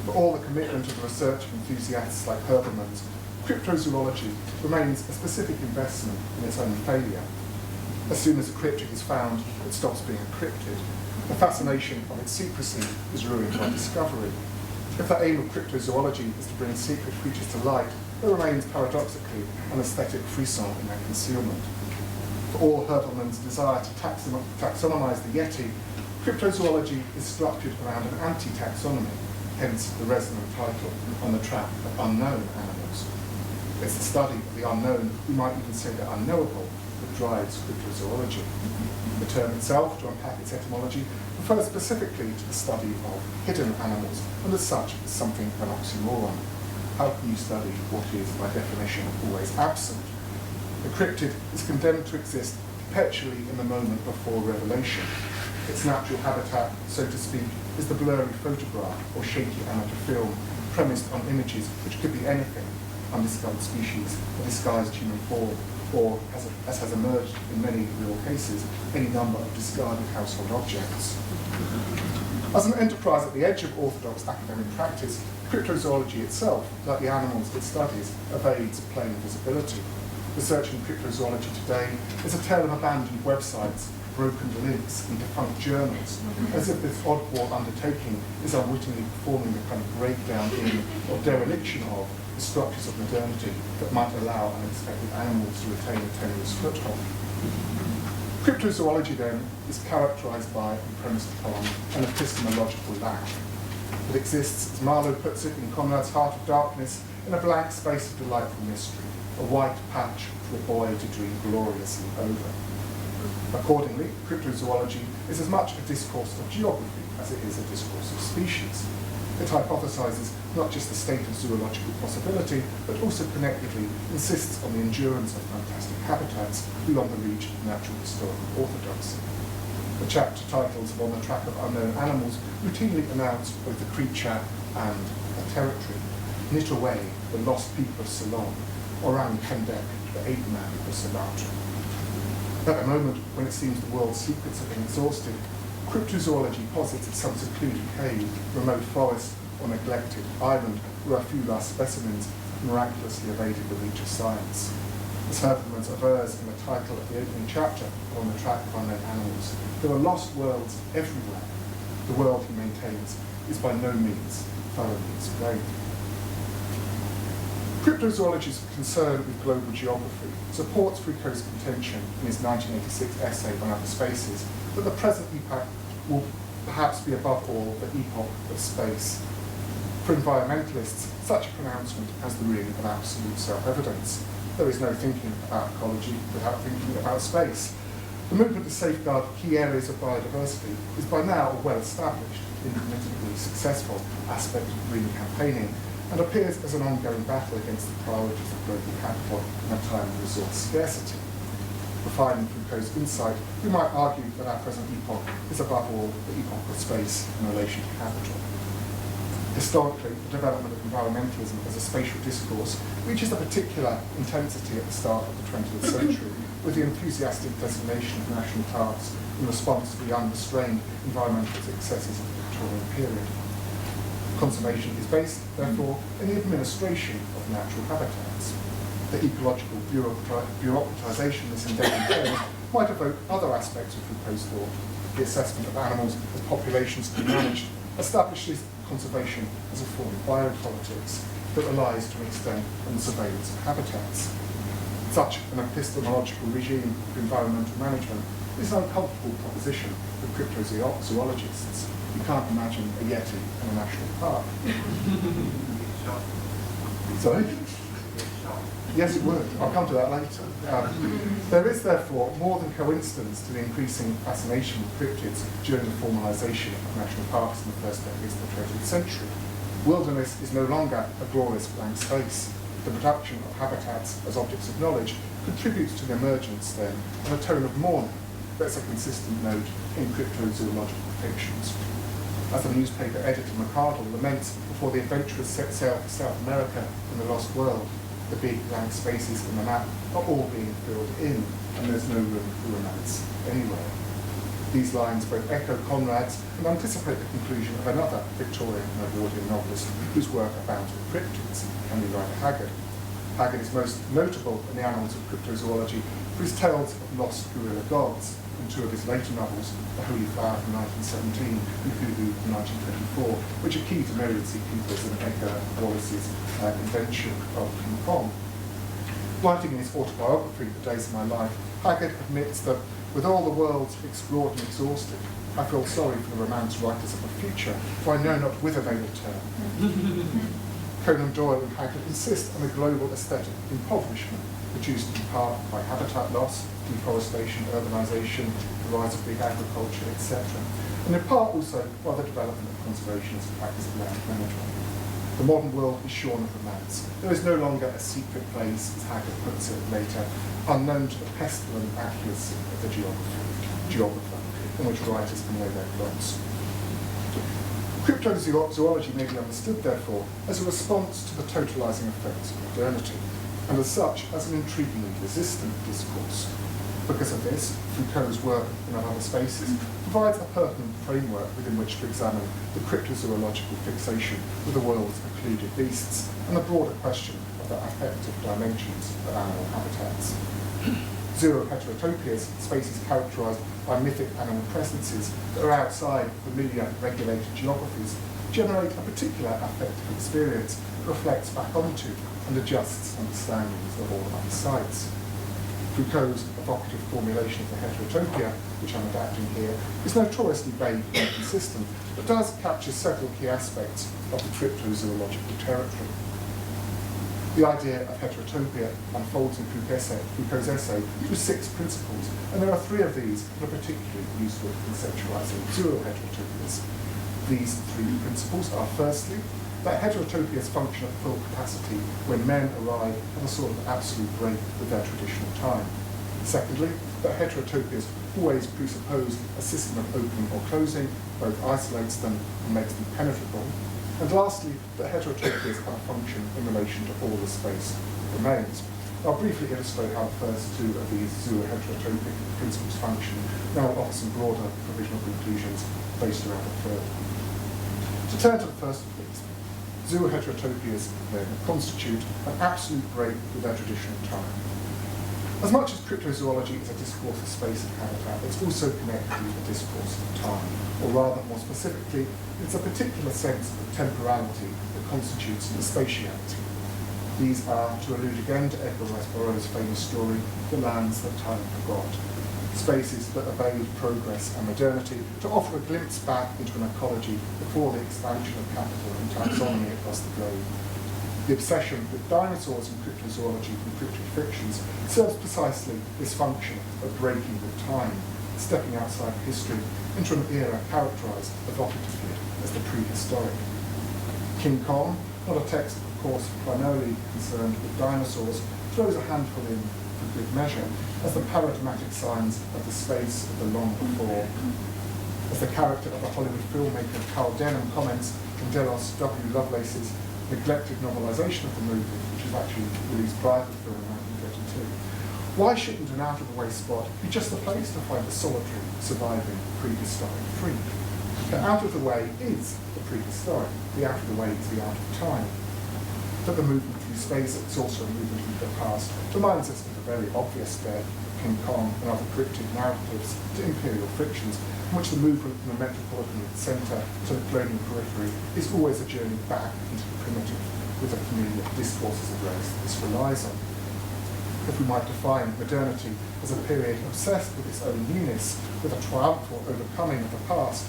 For all the commitment of the research enthusiasts like Hervelmann's, cryptozoology remains a specific investment in its own failure. As soon as a cryptid is found, it stops being a cryptid. The fascination of its secrecy is ruined by discovery. If the aim of cryptozoology is to bring secret creatures to light, there remains paradoxically an aesthetic frisson in their concealment. For all Hervelmann's desire to taxonomize the Yeti, cryptozoology is structured around an anti-taxonomy, hence the resonant title, On the Track of Unknown Animals. It's the study of the unknown, we might even say the unknowable, that drives cryptozoology. The term itself, to unpack its etymology, refers specifically to the study of hidden animals, and as such is something of an oxymoron. How can you study what is, by definition, always absent? The cryptid is condemned to exist perpetually in the moment before revelation. Its natural habitat, so to speak, is the blurry photograph or shaky amateur film premised on images which could be anything, undiscovered species, a disguised human form, or, as has emerged in many real cases, any number of discarded household objects. As an enterprise at the edge of orthodox academic practice, cryptozoology itself, like the animals it studies, evades plain visibility. Researching cryptozoology today is a tale of abandoned websites, broken links, and defunct journals, as if this oddball undertaking is unwittingly performing the kind of breakdown in or dereliction of the structures of modernity that might allow unexpected animals to retain a tenuous foothold. Cryptozoology, then, is characterized by and premised upon an epistemological lack. It exists, as Marlowe puts it in Conrad's Heart of Darkness, in a blank space of delightful mystery, a white patch for a boy to dream gloriously over. Accordingly, cryptozoology is as much a discourse of geography as it is a discourse of species. It hypothesizes not just the state of zoological possibility, but also connectedly insists on the endurance of fantastic habitats beyond the reach of natural historical orthodoxy. The chapter titles of On the Track of Unknown Animals routinely announce both a creature and a territory. Knit away, the lost people of Ceylon, Orang Pendek, the ape man of Sumatra. At a moment when it seems the world's secrets have been exhausted, cryptozoology posits at some secluded cave, remote forest, or neglected island where a few last specimens have miraculously evaded the reach of science. As Herfordmans avers in the title of the opening chapter On the Track of Unknown Animals, there are lost worlds everywhere. The world, he maintains, is by no means thoroughly explained. Cryptozoology's concern with global geography supports Foucault's contention in his 1986 essay on other spaces that the present epoch will perhaps be above all the epoch of space. For environmentalists, such a pronouncement has the ring of absolute self-evidence. There is no thinking about ecology without thinking about space. The movement to safeguard key areas of biodiversity is by now a well-established, intermittently successful aspect of green campaigning, and appears as an ongoing battle against the priorities of global capital in a time of resource scarcity. Refining Foucault's insight, we might argue that our present epoch is above all the epoch of space in relation to capital. Historically, the development of environmentalism as a spatial discourse reaches a particular intensity at the start of the 20th century, with the enthusiastic designation of national parks in response to the unrestrained environmental excesses of the Victorian period. Conservation is based, therefore, in the administration of natural habitats. The ecological bureaucratisation this endeavour entails might evoke other aspects of Foucault's thought. The assessment of animals as populations to be managed establishes conservation as a form of biopolitics that relies to an extent on the surveillance of habitats. Such an epistemological regime of environmental management is an uncomfortable proposition for cryptozoologists. You can't imagine a yeti in a national park. Sorry? Yes, it would. I'll come to that later. There is, therefore, more than coincidence to the increasing fascination with cryptids during the formalisation of national parks in the first decades of the 20th century. Wilderness is no longer a glorious blank space. The production of habitats as objects of knowledge contributes to the emergence, then, of a tone of mourning that's a consistent note in cryptozoological fictions. As the newspaper editor McArdle laments before the adventurous set sail for South America in the Lost World, the big blank spaces in the map are all being filled in, and there's no room for romance anywhere. These lines both echo Conrad's and anticipate the conclusion of another Victorian and Edwardian novelist whose work abounds with cryptids, Henry Rider Haggard. Haggard is most notable in the annals of cryptozoology for his tales of lost gorilla gods, in two of his later novels, The Holy Flower from 1917 and Hoodoo from 1924, which are key to Merian C. Cooper's and Edgar Wallace's invention of King Kong. Writing in his autobiography, The Days of My Life, Haggard admits that, with all the worlds explored and exhausted, I feel sorry for the romance writers of the future, for I know not whither they will turn. Conan Doyle and Haggard insist on a global aesthetic impoverishment, produced in part by habitat loss, deforestation, urbanisation, the rise of big agriculture, etc. And in part also by the development of conservation as a practice of land management. The modern world is shorn of romance. There is no longer a secret place, as Haggard puts it later, unknown to the pestilent accuracy of the geographer, in which writers can lay their plots. Cryptozoology may be understood, therefore, as a response to the totalising effects of modernity, and as such, as an intriguingly resistant discourse. Because of this, Foucault's work in other spaces provides a pertinent framework within which to examine the cryptozoological fixation with the world's occluded beasts and the broader question of the affective dimensions of animal habitats. Zooheterotopias, spaces characterised by mythic animal presences that are outside familiar regulated geographies, generate a particular affective experience that reflects back onto and adjusts understandings of all other sites. Foucault's evocative formulation of the heterotopia, which I'm adapting here, is notoriously vague and inconsistent, but does capture several key aspects of the cryptozoological territory. The idea of heterotopia unfolds in Foucault's essay through 6 principles, and there are 3 of these that are particularly useful in conceptualising zooheterotopias. These 3 principles are, firstly, that heterotopias function at full capacity when men arrive at a sort of absolute break with their traditional time. Secondly, that heterotopias always presuppose a system of opening or closing, both isolates them and makes them penetrable. And lastly, that heterotopias have a function in relation to all the space that remains. I'll briefly illustrate how the first 2 of these zooheterotopic principles function, now I'll offer some broader provisional conclusions based around the third. To turn to the first of these, zooheterotopias then constitute an absolute break with their traditional time. As much as cryptozoology is a discourse of space and habitat, it's also connected with a discourse of time, or rather, more specifically, it's a particular sense of temporality that constitutes the spatiality. These are, to allude again to Edgar Rice Burroughs' famous story, the lands that time forgot. Spaces that obeyed progress and modernity to offer a glimpse back into an ecology before the expansion of capital and taxonomy across the globe. The obsession with dinosaurs in cryptozoology and cryptid fictions serves precisely this function of breaking with time, stepping outside history into an era characterised evocatively as the prehistoric. King Kong, not a text of course primarily concerned with dinosaurs, throws a handful in for good measure as the paradigmatic signs of the space of the long before. As the character of the Hollywood filmmaker Carl Denham comments in Delos W. Lovelace's neglected novelisation of the movie, which was actually released prior to the film in 1932. Why shouldn't an out-of-the-way spot be just the place to find the solitary, surviving, prehistoric freak? The out-of-the-way is the prehistoric, the out-of-the-way is the out-of-time. But the movement through space is also a movement into the past, reminds us of the very obvious thread of King Kong and other cryptid narratives to imperial fictions, in which the movement from the metropolitan centre to the colonial periphery is always a journey back into the primitive, with the familiar discourses of race this relies on. If we might define modernity as a period obsessed with its own newness, with a triumphal overcoming of the past,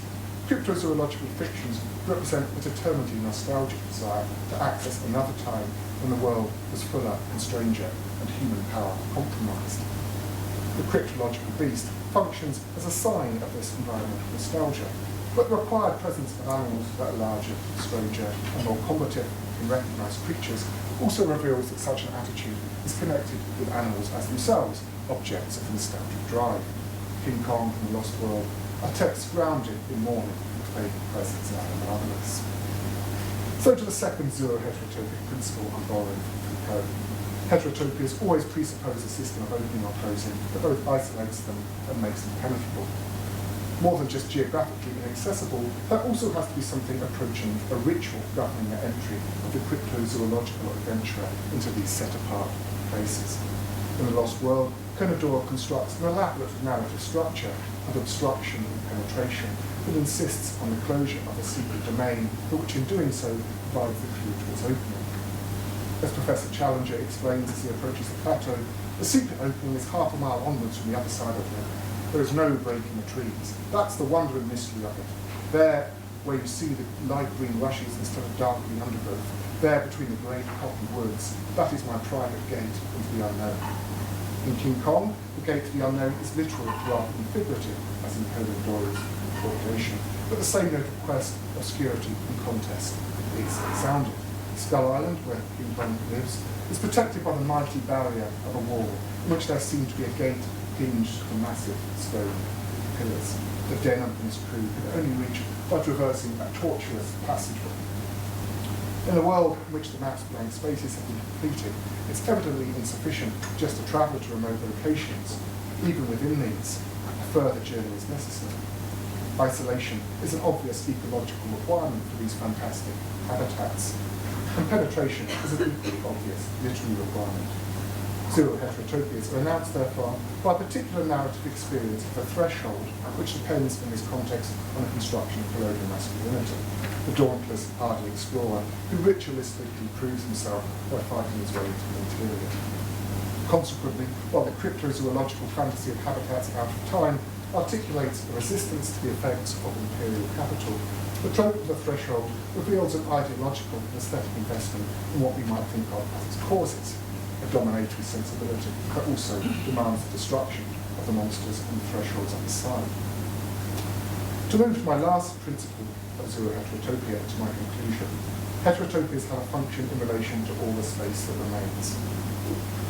cryptozoological fictions represent a determinedly nostalgic desire to access another time when the world was fuller and stranger and human power compromised. The cryptological beast functions as a sign of this environmental nostalgia, but the required presence of animals that are larger, stranger, and more combative in recognised creatures also reveals that such an attitude is connected with animals as themselves objects of nostalgic drive. King Kong and the Lost World are texts grounded in mourning and fading presence out of otherness. So to the second zooheterotopic principle I'm borrowing from Foucault. Heterotopias always presuppose a system of opening or closing that both isolates them and makes them penetrable. More than just geographically inaccessible, there also has to be something approaching a ritual governing the entry of the cryptozoological adventurer into these set-apart places. In The Lost World, Conan Doyle constructs an elaborate narrative structure of obstruction and penetration that insists on the closure of a secret domain, but which in doing so provides the clue to its opening. As Professor Challenger explains as he approaches the plateau, the secret opening is half a mile onwards from the other side of it. There is no breaking the trees. That's the wonder and mystery of it. There, where you see the light green rushes instead of dark green undergrowth, there between the great cotton woods, that is my private gate into the unknown. In King Kong, the gate to the unknown is literal rather than figurative, as in Conan Doyle's interpretation, but the same note of quest, obscurity, and contest is sounded. Skull Island, where King Kong lives, is protected by the mighty barrier of a wall, in which there seemed to be a gate hinged to massive stone pillars. The Denham and his crew could only reach by traversing a tortuous passageway. In a world in which the map's blank spaces have been completed, it's evidently insufficient just to travel to remote locations. Even within these, a further journey is necessary. Isolation is an obvious ecological requirement for these fantastic habitats, and penetration is an equally obvious literary requirement. Zooheterotopias are announced, therefore, by a particular narrative experience of a threshold, which depends in this context on the construction of colonial masculinity. The dauntless, hardy explorer who ritualistically proves himself by fighting his way into the interior. Consequently, while the cryptozoological fantasy of habitats out of time articulates a resistance to the effects of imperial capital, the trope of the threshold reveals an ideological and aesthetic investment in what we might think of as its causes, a dominatory sensibility that also demands the destruction of the monsters and the thresholds on the side. To move to my last principle of zooheterotopia to my conclusion, heterotopias have a function in relation to all the space that remains.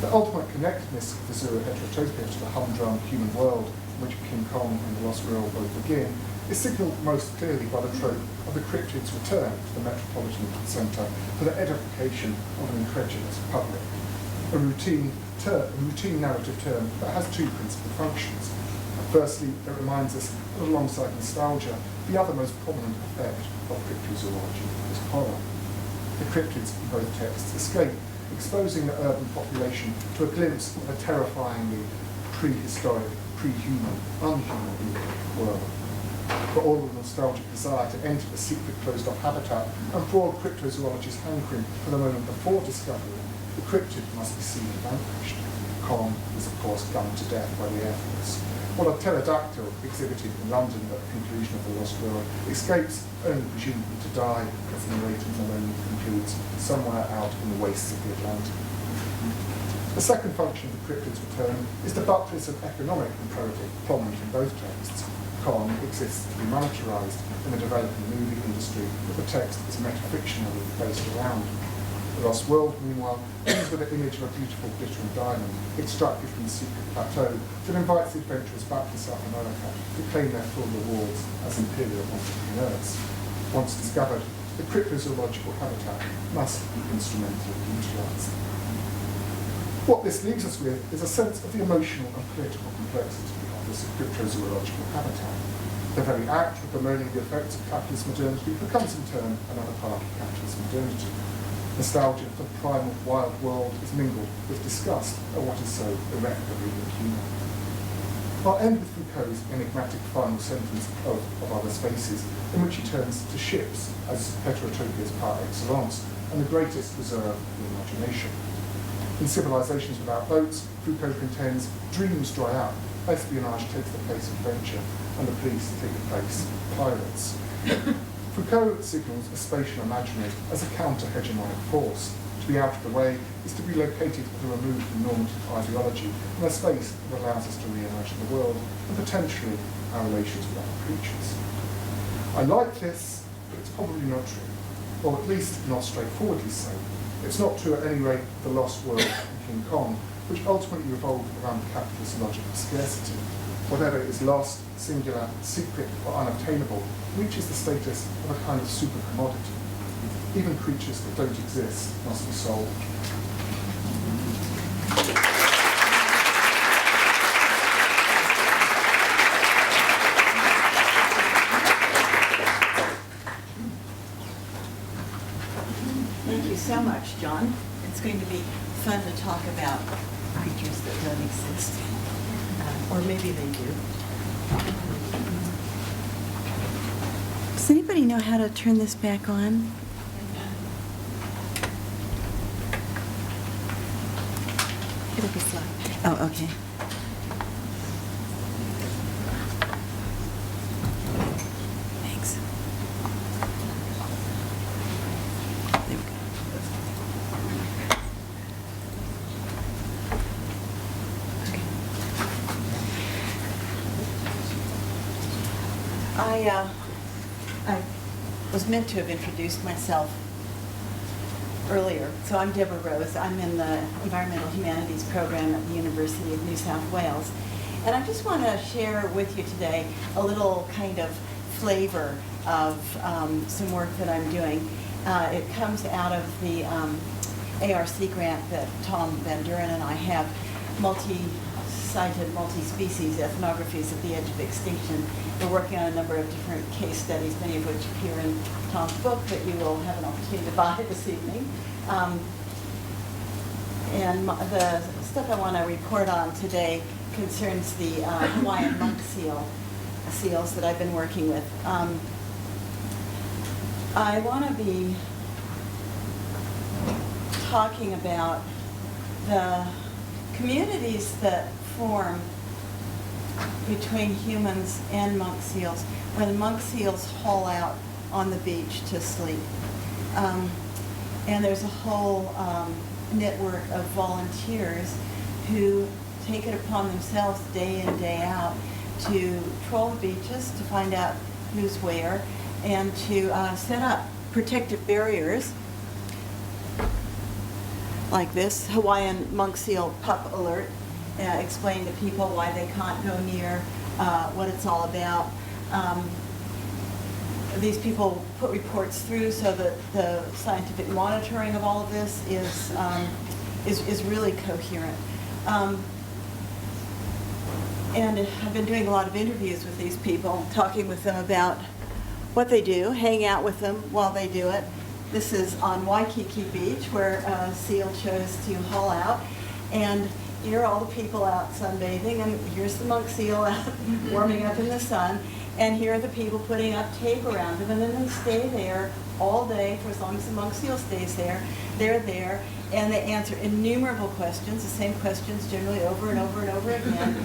The ultimate connectedness of the zooheterotopia to the humdrum human world in which King Kong and the Lost World both begin is signalled most clearly by the trope of the cryptid's return to the metropolitan centre for the edification of an incredulous public. A routine narrative term that has two principal functions. Firstly, it reminds us that alongside nostalgia, the other most prominent effect of cryptozoology is horror. The cryptids in both texts escape, exposing the urban population to a glimpse of a terrifyingly prehistoric, pre-human, unhuman world. For all the nostalgic desire to enter the secret closed-off habitat and broad cryptozoology's hankering for the moment before discovery, the cryptid must be seen vanquished. Con is, of course, gunned to death by the Air Force, while a pterodactyl exhibited in London at the conclusion of The Lost World escapes, only presumably to die, as the narrator Maloney concludes, somewhere out in the wastes of the Atlantic. The second function of the cryptid's return is to buttress an economic imperative prominent in both texts. Con exists to be monetarized in the developing movie industry that the text is metafictionally based around. The Lost World, meanwhile, ends with an image of a beautiful glittering diamond extracted from the secret plateau that invites the adventurers back to South America to claim their full rewards as imperial entrepreneurs. Once discovered, the cryptozoological habitat must be instrumentally utilised. What this leaves us with is a sense of the emotional and political complexity of this cryptozoological habitat. The very act of bemoaning the effects of capitalist modernity becomes in turn another part of capitalist modernity. Nostalgia for the primal wild world is mingled with disgust at what is so irreparably inhuman. I'll end with Foucault's enigmatic final sentence of Other Spaces, in which he turns to ships as heterotopias par excellence and the greatest reserve of the imagination. In Civilizations Without Boats, Foucault contends dreams dry up, espionage takes the place of adventure, and the police take the place of pirates. Foucault signals a spatial imaginary as a counter-hegemonic force. To be out of the way is to be located at a removed from normative ideology in a space that allows us to reimagine the world and potentially our relations with other creatures. I like this, but it's probably not true, or at least not straightforwardly so. It's not true at any rate of The Lost World and King Kong, which ultimately revolved around the capitalist logic of scarcity. Whatever is lost, singular, secret, or unobtainable reaches the status of a kind of super commodity. Even creatures that don't exist must be sold. Thank you so much, John. It's going to be fun to talk about creatures that don't exist. Or maybe they do. Does anybody know how to turn this back on? It'll be slow. Oh, okay. Thanks. There we go. I was meant to have introduced myself earlier. So I'm Deborah Rose. I'm in the Environmental Humanities program at the University of New South Wales. And I just want to share with you today a little kind of flavor of some work that I'm doing. It comes out of the ARC grant that Tom Van Duren and I have, multi-sited, multi-species ethnographies at the edge of extinction. We're working on a number of different case studies, many of which appear in Tom's book that you will have an opportunity to buy this evening. The stuff I want to report on today concerns the Hawaiian monk seals that I've been working with. I want to be talking about the communities that form between humans and monk seals when monk seals haul out on the beach to sleep. And there's a whole network of volunteers who take it upon themselves day in, day out to troll the beaches to find out who's where and to set up protective barriers like this Hawaiian monk seal pup alert, explain to people why they can't go near, what it's all about. These people put reports through so that the scientific monitoring of all of this is really coherent. And I've been doing a lot of interviews with these people, talking with them about what they do, hang out with them while they do it, This is on Waikiki Beach, where a seal chose to haul out. And here are all the people out sunbathing, and here's the monk seal out warming up in the sun. And here are the people putting up tape around them, and then they stay there all day for as long as the monk seal stays there. They're there, and they answer innumerable questions, the same questions generally over and over and over again,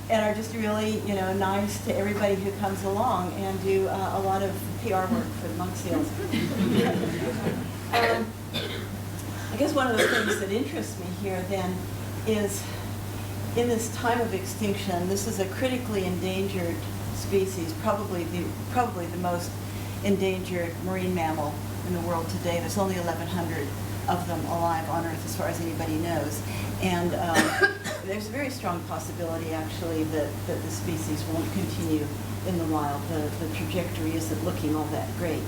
and are just really, nice to everybody who comes along and do a lot of PR work for the monk seals. I guess one of the things that interests me here then is in this time of extinction, this is a critically endangered species, probably the most endangered marine mammal in the world today. There's only 1,100 of them alive on Earth as far as anybody knows. And there's a very strong possibility actually that the species won't continue in the wild. The trajectory isn't looking all that great.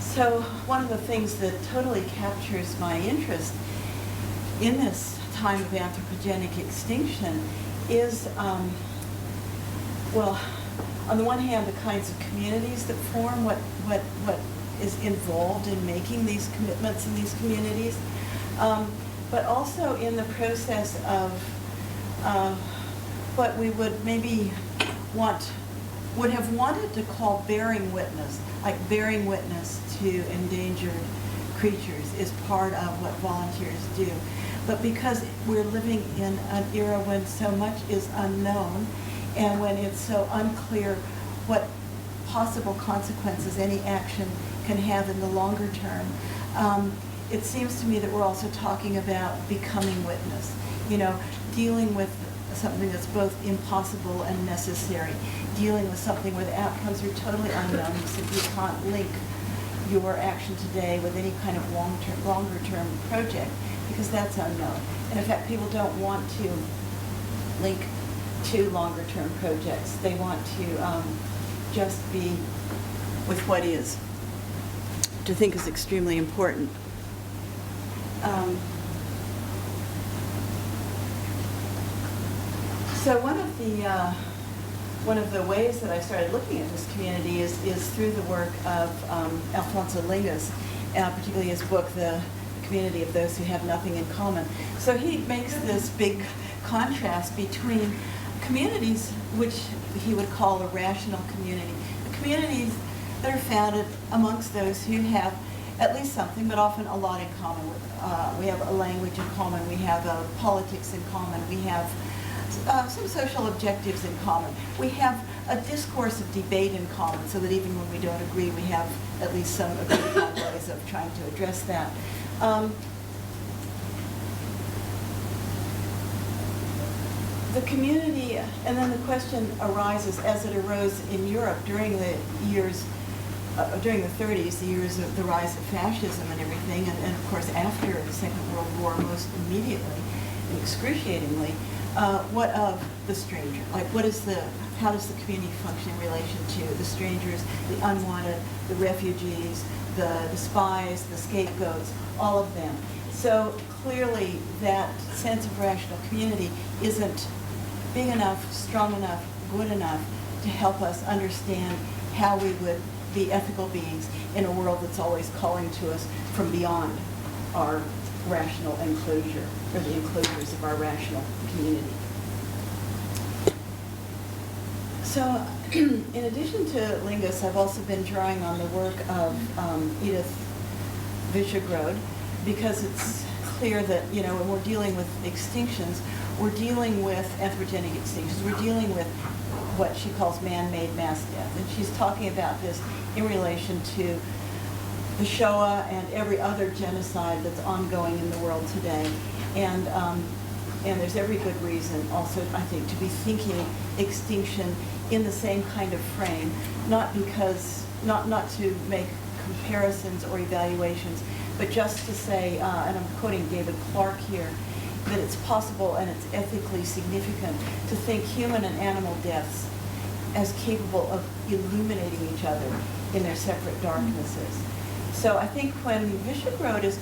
So one of the things that totally captures my interest in this time of anthropogenic extinction is, well, on the one hand, the kinds of communities that form, what is involved in making these commitments in these communities, but also in the process of what we would maybe would have wanted to call bearing witness, like bearing witness to endangered creatures is part of what volunteers do. But because we're living in an era when so much is unknown, and when it's so unclear what possible consequences any action can have in the longer term, it seems to me that we're also talking about becoming witness, dealing with something that's both impossible and necessary, dealing with something where the outcomes are totally unknown. You simply can't link your action today with any kind of longer term project because that's unknown. And in fact, people don't want to link to longer term projects. They want to just be with what is, which I think is extremely important. So one of the ways that I started looking at this community is through the work of Alfonso Lingus, particularly his book, The Community of Those Who Have Nothing in Common. So he makes this big contrast between communities, which he would call a rational community, the communities that are founded amongst those who have at least something, but often a lot in common. We have a language in common, we have politics in common, we have some social objectives in common. We have a discourse of debate in common, so that even when we don't agree, we have at least some agreed upon ways of trying to address that. The community, and then the question arises as it arose in Europe during the years, during the 30s, the years of the rise of fascism and everything, and of course after the Second World War most immediately and excruciatingly, what of the stranger? Like how does the community function in relation to the strangers, the unwanted, the refugees, the spies, the scapegoats, all of them? So clearly that sense of rational community isn't big enough, strong enough, good enough to help us understand how we would be ethical beings in a world that's always calling to us from beyond our rational enclosure, or the enclosures of our rational community. So, in addition to Lingus, I've also been drawing on the work of Edith Visegrod, because it's clear that, when we're dealing with extinctions, we're dealing with anthropogenic extinctions. We're dealing with what she calls man-made mass death. And she's talking about this in relation to the Shoah and every other genocide that's ongoing in the world today. And there's every good reason also, I think, to be thinking extinction in the same kind of frame, not to make comparisons or evaluations, but just to say, and I'm quoting David Clark here, that it's possible and it's ethically significant to think human and animal deaths as capable of illuminating each other in their separate darknesses. So I think when Visegrod is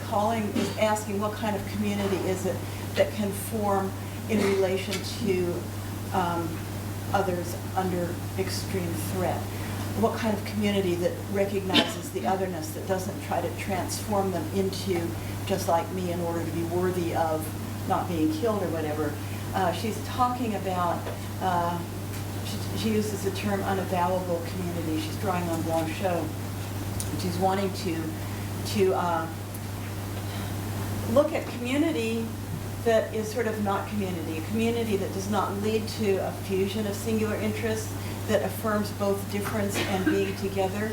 asking what kind of community is it that can form in relation to others under extreme threat, what kind of community that recognizes the otherness, that doesn't try to transform them into just like me in order to be worthy of not being killed or whatever. She's talking about, she uses the term unavowable community. She's drawing on Blanchot. She's wanting to look at community that is sort of not community, a community that does not lead to a fusion of singular interests, that affirms both difference and being together,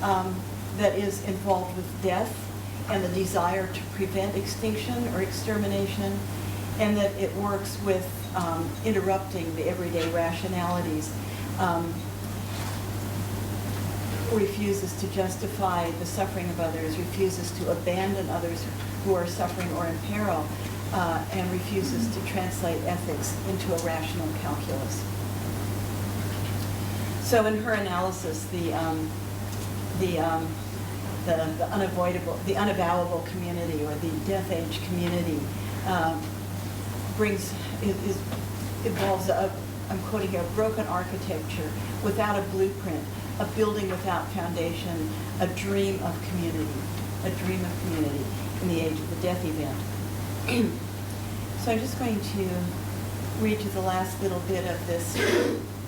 that is involved with death and the desire to prevent extinction or extermination, and that it works with interrupting the everyday rationalities, refuses to justify the suffering of others, refuses to abandon others who are suffering or in peril, and refuses to translate ethics into a rational calculus. So in her analysis, the unavoidable, the unavowable community, or the death age community, involves I'm quoting here, a broken architecture without a blueprint, a building without foundation, a dream of community in the age of the death event. So I'm just going to read you the last little bit of this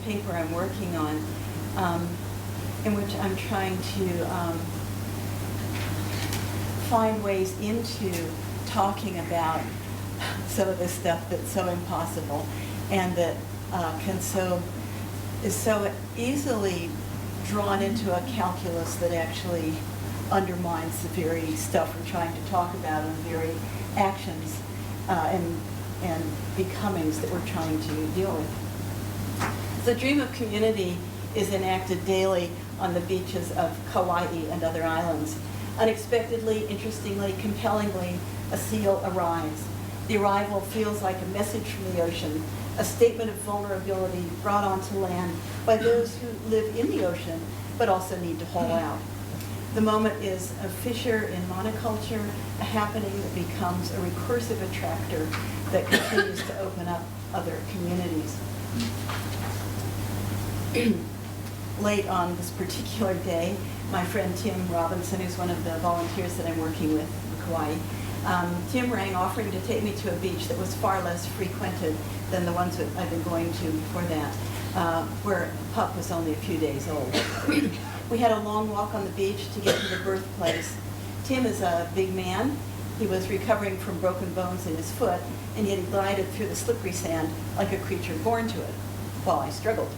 paper I'm working on, in which I'm trying to find ways into talking about some of this stuff that's so impossible and that is so easily drawn into a calculus that actually undermines the very stuff we're trying to talk about and the very actions and becomings that we're trying to deal with. The dream of community is enacted daily on the beaches of Kauai and other islands. Unexpectedly, interestingly, compellingly, a seal arrives. The arrival feels like a message from the ocean, a statement of vulnerability brought onto land by those who live in the ocean but also need to haul out. The moment is a fissure in monoculture, a happening that becomes a recursive attractor that continues to open up other communities. Late on this particular day, my friend Tim Robinson, who's one of the volunteers that I'm working with in Kauai, Tim rang offering to take me to a beach that was far less frequented than the ones that I've been going to before that, where Pup was only a few days old. We had a long walk on the beach to get to the birthplace. Tim is a big man. He was recovering from broken bones in his foot, and yet he glided through the slippery sand like a creature born to it, while I struggled.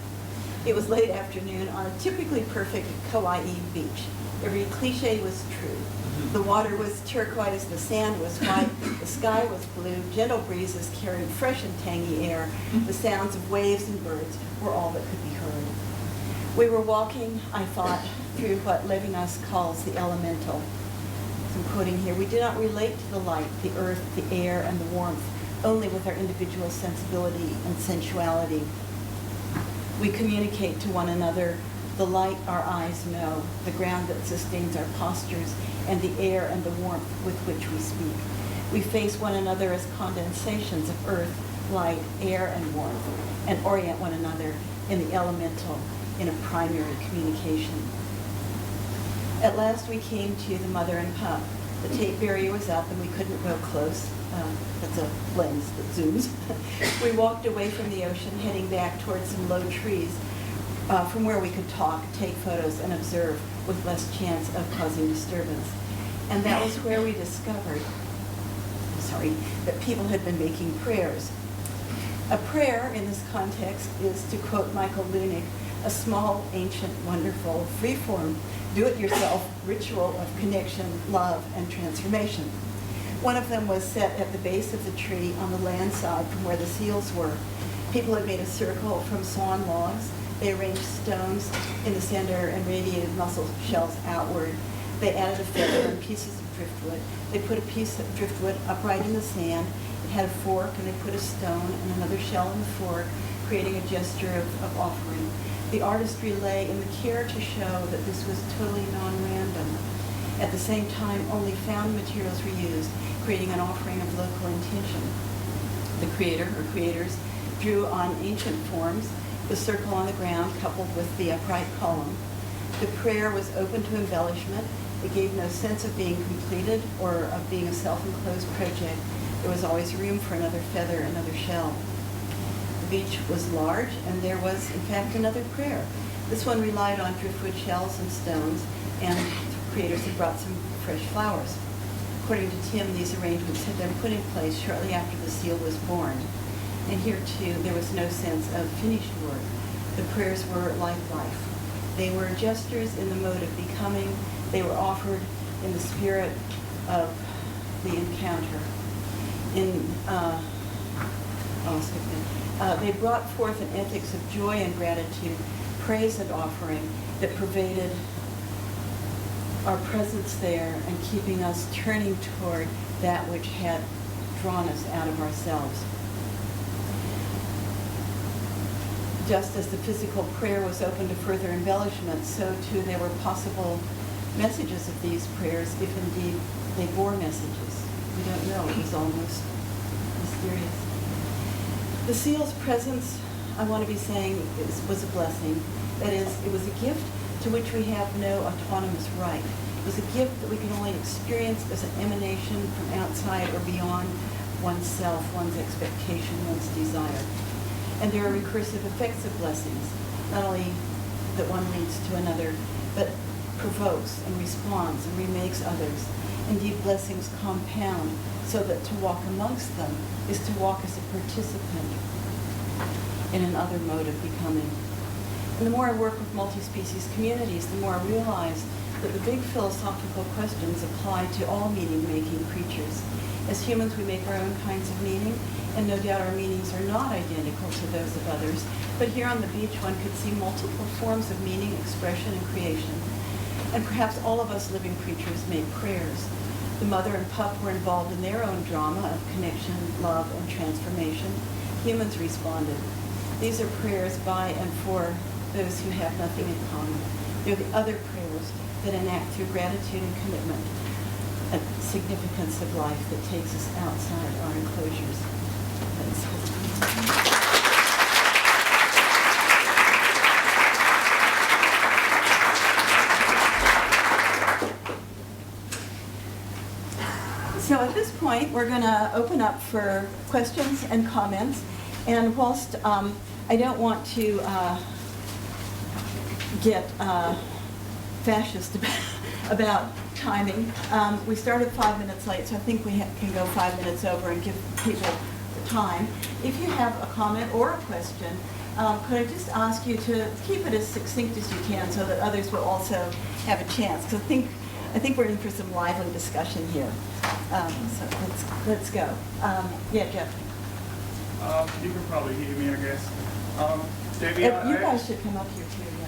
It was late afternoon on a typically perfect Kauai beach. Every cliche was true. The water was turquoise, the sand was white, the sky was blue, gentle breezes carried fresh and tangy air, the sounds of waves and birds were all that could be heard. We were walking, I thought, through what Levinas calls the elemental. I'm quoting here, we do not relate to the light, the earth, the air, and the warmth, only with our individual sensibility and sensuality. We communicate to one another the light our eyes know, the ground that sustains our postures, and the air and the warmth with which we speak. We face one another as condensations of earth, light, air, and warmth, and orient one another in the elemental in a primary communication. At last we came to the mother and pup. The tape barrier was up and we couldn't go close. That's a lens that zooms. We walked away from the ocean, heading back towards some low trees from where we could talk, take photos, and observe with less chance of causing disturbance. And that was where we discovered, that people had been making prayers. A prayer in this context is, to quote Michael Lunick, a small, ancient, wonderful, free-form, do-it-yourself ritual of connection, love, and transformation. One of them was set at the base of the tree on the land side from where the seals were. People had made a circle from sawn logs. They arranged stones in the center and radiated mussel shells outward. They added a feather and pieces of driftwood. They put a piece of driftwood upright in the sand. It had a fork, and they put a stone and another shell in the fork, creating a gesture of offering. The artistry lay in the care to show that this was totally non-random. At the same time, only found materials were used, creating an offering of local intention. The creator or creators drew on ancient forms, the circle on the ground coupled with the upright column. The prayer was open to embellishment. It gave no sense of being completed or of being a self-enclosed project. There was always room for another feather, another shell. The beach was large, and there was, in fact, another prayer. This one relied on driftwood shells and stones, and creators had brought some fresh flowers. According to Tim, these arrangements had been put in place shortly after the seal was born. And here, too, there was no sense of finished work. The prayers were like life. They were gestures in the mode of becoming. They were offered in the spirit of the encounter. They brought forth an ethics of joy and gratitude, praise and offering that pervaded our presence there and keeping us turning toward that which had drawn us out of ourselves. Just as the physical prayer was open to further embellishment, so too there were possible messages of these prayers, if indeed they bore messages. We don't know. It was almost mysterious. The seal's presence, I want to be saying, was a blessing. That is, it was a gift to which we have no autonomous right. It was a gift that we can only experience as an emanation from outside or beyond oneself, one's expectation, one's desire. And there are recursive effects of blessings, not only that one leads to another, but provokes and responds and remakes others. Indeed, blessings compound, so that to walk amongst them is to walk as a participant in another mode of becoming. And the more I work with multi-species communities, the more I realize that the big philosophical questions apply to all meaning-making creatures. As humans, we make our own kinds of meaning, and no doubt our meanings are not identical to those of others. But here on the beach, one could see multiple forms of meaning, expression, and creation. And perhaps all of us living creatures make prayers. The mother and pup were involved in their own drama of connection, love, and transformation. Humans responded. These are prayers by and for those who have nothing in common. They're the other prayers that enact through gratitude and commitment a significance of life that takes us outside our enclosures. So at this point, we're going to open up for questions and comments. And whilst I don't want to get fascist about timing, we started 5 minutes late, so I think we can go 5 minutes over and give people time. If you have a comment or a question, could I just ask you to keep it as succinct as you can so that others will also have a chance? Because I think we're in for some lively discussion here. So let's go. Yeah, Jeff. You can probably hear me, I guess. Debbie, You guys should come up here too. Yeah.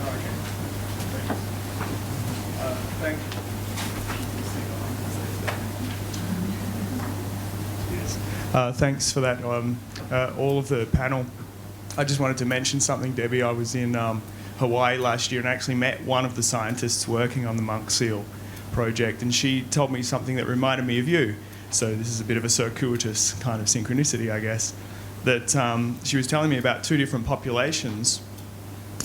Okay. Thank you. Yes. Thanks for that. All of the panel. I just wanted to mention something, Debbie. I was in Hawaii last year and actually met one of the scientists working on the monk seal project, and she told me something that reminded me of you. So this is a bit of a circuitous kind of synchronicity, I guess, that she was telling me about two different populations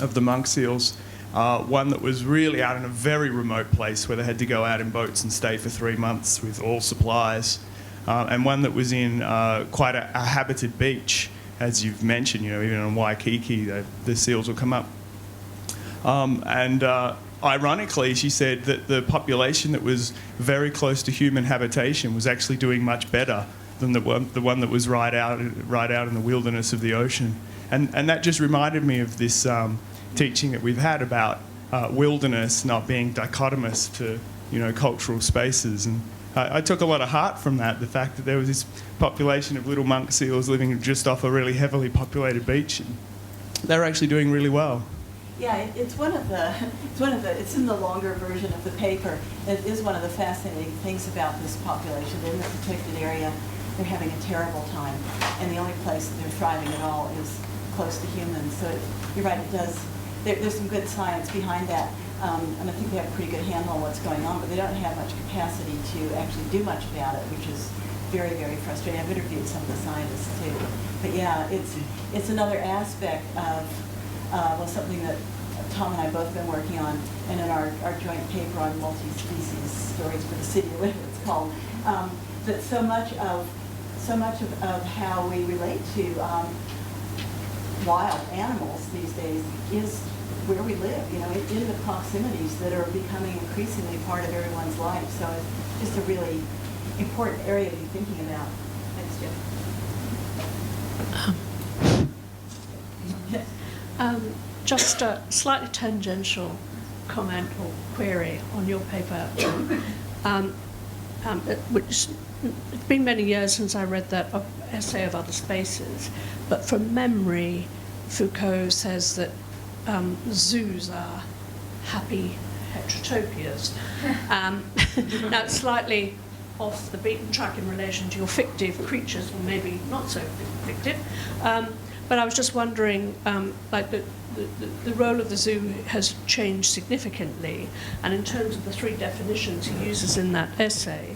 of the monk seals. One that was really out in a very remote place where they had to go out in boats and stay for 3 months with all supplies, and one that was in quite a habited beach, as you've mentioned. You know, even on Waikiki, the seals will come up. Ironically, she said that the population that was very close to human habitation was actually doing much better than the one that was right out in the wilderness of the ocean. And that just reminded me of this teaching that we've had about wilderness not being dichotomous to, cultural spaces. And I took a lot of heart from that, the fact that there was this population of little monk seals living just off a really heavily populated beach. And they were actually doing really well. Yeah, it's in the longer version of the paper. It is one of the fascinating things about this population. In this protected area, they're having a terrible time, and the only place that they're thriving at all is close to humans. So you're right, it does. There's some good science behind that, and I think they have a pretty good handle on what's going on, but they don't have much capacity to actually do much about it, which is very, very frustrating. I've interviewed some of the scientists too. But yeah, it's another aspect of was something that Tom and I both been working on, and in our joint paper on multi-species stories for the city, or whatever it's called, that so much of how we relate to wild animals these days is where we live, in the proximities that are becoming increasingly part of everyone's life. So it's just a really important area to be thinking about. Thanks, Jim. Just a slightly tangential comment or query on your paper, which it's been many years since I read that essay of Other Spaces, but from memory, Foucault says that zoos are happy heterotopias. Now, it's slightly off the beaten track in relation to your fictive creatures, or maybe not so fictive, but I was just wondering, like the role of the zoo has changed significantly, and in terms of the three definitions he uses in that essay,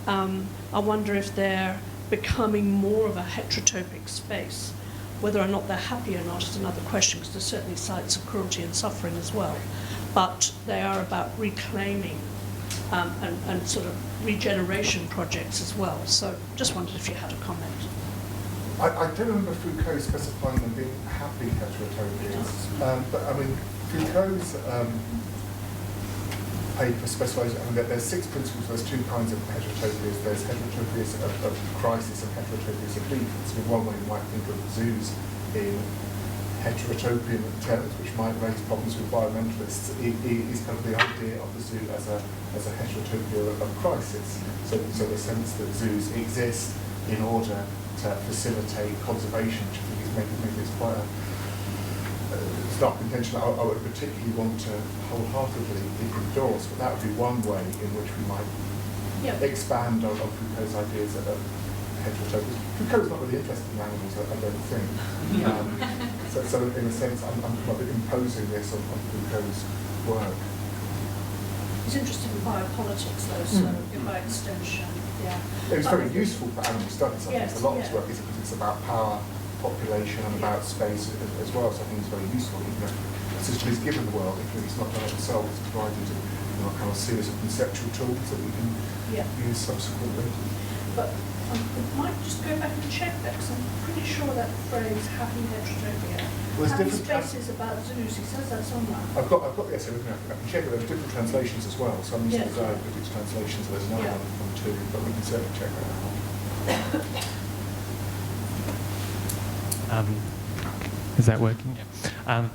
I wonder if they're becoming more of a heterotopic space. Whether or not they're happy or not is another question, because there's certainly sites of cruelty and suffering as well. But they are about reclaiming and sort of regeneration projects as well. So just wondered if you had a comment. I don't remember Foucault specifying them being happy heterotopias, but I mean, Foucault's paper specifies, there's 6 principles, there's 2 kinds of heterotopias. There's heterotopias of crisis and heterotopias of defense. One way you might think of zoos in heterotopian terms, which might raise problems with environmentalists, is kind of the idea of the zoo as a heterotopia of crisis. So the sense that zoos exist in order to facilitate conservation, which I think is maybe it's quite a stark intention I would particularly want to wholeheartedly endorse, but that would be one way in which we might expand on Foucault's ideas of heterotopias. Foucault's not really interested in animals, I don't think. So in a sense, I'm imposing this on Foucault's work. He's interested in biopolitics, though, so by extension, It's very useful for animal studies. I think a lot of his work is because it's about power, population, and about space as well. So I think it's very useful. Even if the system is given the world, if it's not done it itself, it's provided a kind of series of conceptual tools that we can use subsequently. But I might just go back and check that, because I'm pretty sure that phrase "happy heterotopia" happy spaces about zoos. He says that somewhere. I've got the essay with me. I can check it. There's different translations as well. Some use which translations. There's another one from 2, but we can certainly check that out. Is that working?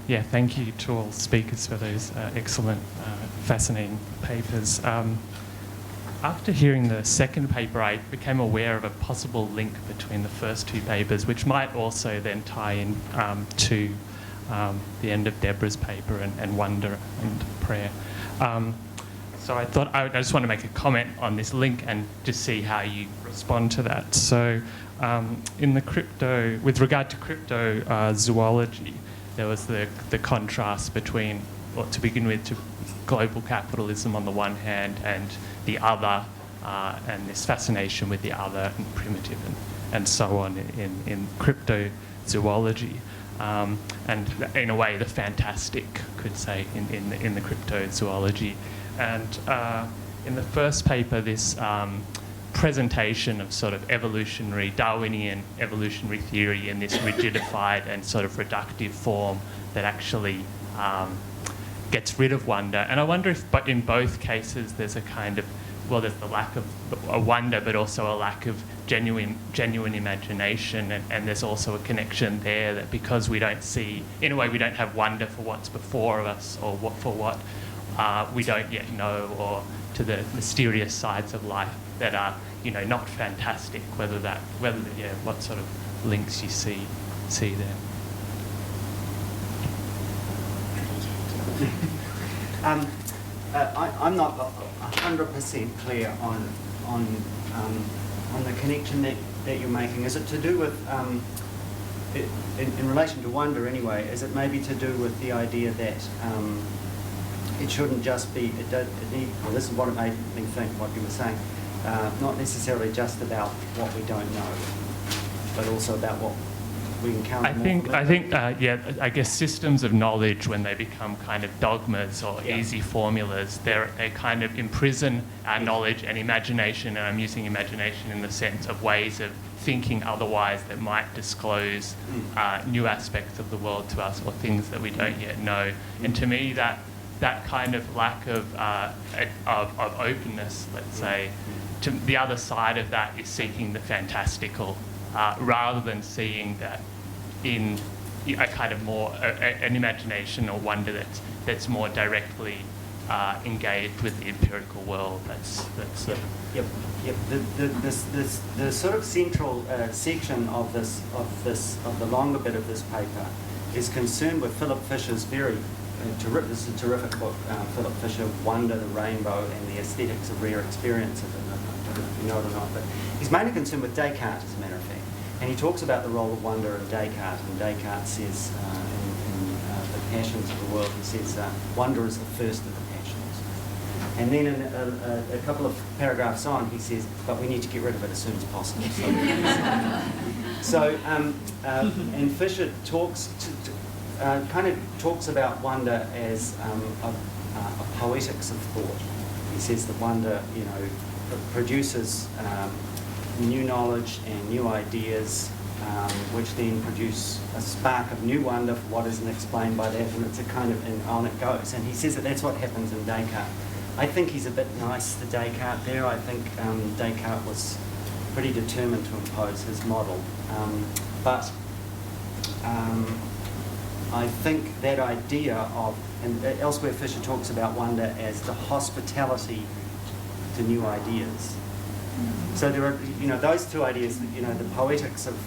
Yeah. Thank you to all speakers for those excellent, fascinating papers. After hearing the second paper, I became aware of a possible link between the first 2 papers, which might also then tie in to the end of Deborah's paper and Wonder and Prayer. So I thought I just want to make a comment on this link and just see how you respond to that. So in the with regard to cryptozoology, there was the contrast between, well, to begin with, to global capitalism on the one hand and the other, and this fascination with the other and primitive and so on in cryptozoology. And in a way, the fantastic, could say, in the cryptozoology. And in the first paper, this presentation of sort of Darwinian evolutionary theory in this rigidified and sort of reductive form that actually gets rid of wonder. And I wonder if, but in both cases, there's a kind of, well, there's the lack of a wonder, but also a lack of genuine imagination, and there's also a connection there that because we don't see, in a way, we don't have wonder for what's before us or what we don't yet know, or to the mysterious sides of life that are, not fantastic. What sort of links you see there. I'm not 100% clear on the connection that you're making. Is it to do with, in relation to wonder anyway, is it maybe to do with the idea that it shouldn't just be, well, this is what it made me think, what you were saying, not necessarily just about what we don't know, but also about what we encounter I more think, from it? I guess systems of knowledge, when they become kind of dogmas or Yeah. easy formulas, they kind of imprison our knowledge and imagination, and I'm using imagination in the sense of ways of thinking otherwise that might disclose new aspects of the world to us or things that we don't yet know. And to me, that kind of lack of openness, let's say, to the other side of that is seeking the fantastical, rather than seeing that in a kind of more an imagination or wonder that's more directly engaged with the empirical world. That's Yep. The sort of central section of the longer bit of this paper is concerned with Philip Fisher's this is a terrific book, Philip Fisher, Wonder, the Rainbow, and the Aesthetics of Rare Experiences. I don't know if you know it or not, but he's mainly concerned with Descartes, as a matter of fact. And he talks about the role of wonder in Descartes, and Descartes says in The Passions of the World, he says, wonder is the first of the passions. And then in a couple of paragraphs on, he says, but we need to get rid of it as soon as possible. And Fisher talks kind of talks about wonder as a poetics of thought. He says that wonder, produces new knowledge and new ideas, which then produce a spark of new wonder for what isn't explained by that, and it's a kind of, and on it goes. And he says that that's what happens in Descartes. I think he's a bit nice to Descartes there. I think Descartes was pretty determined to impose his model. But I think that idea of, and elsewhere Fisher talks about wonder as the hospitality to new ideas. So there are, those two ideas, the poetics of,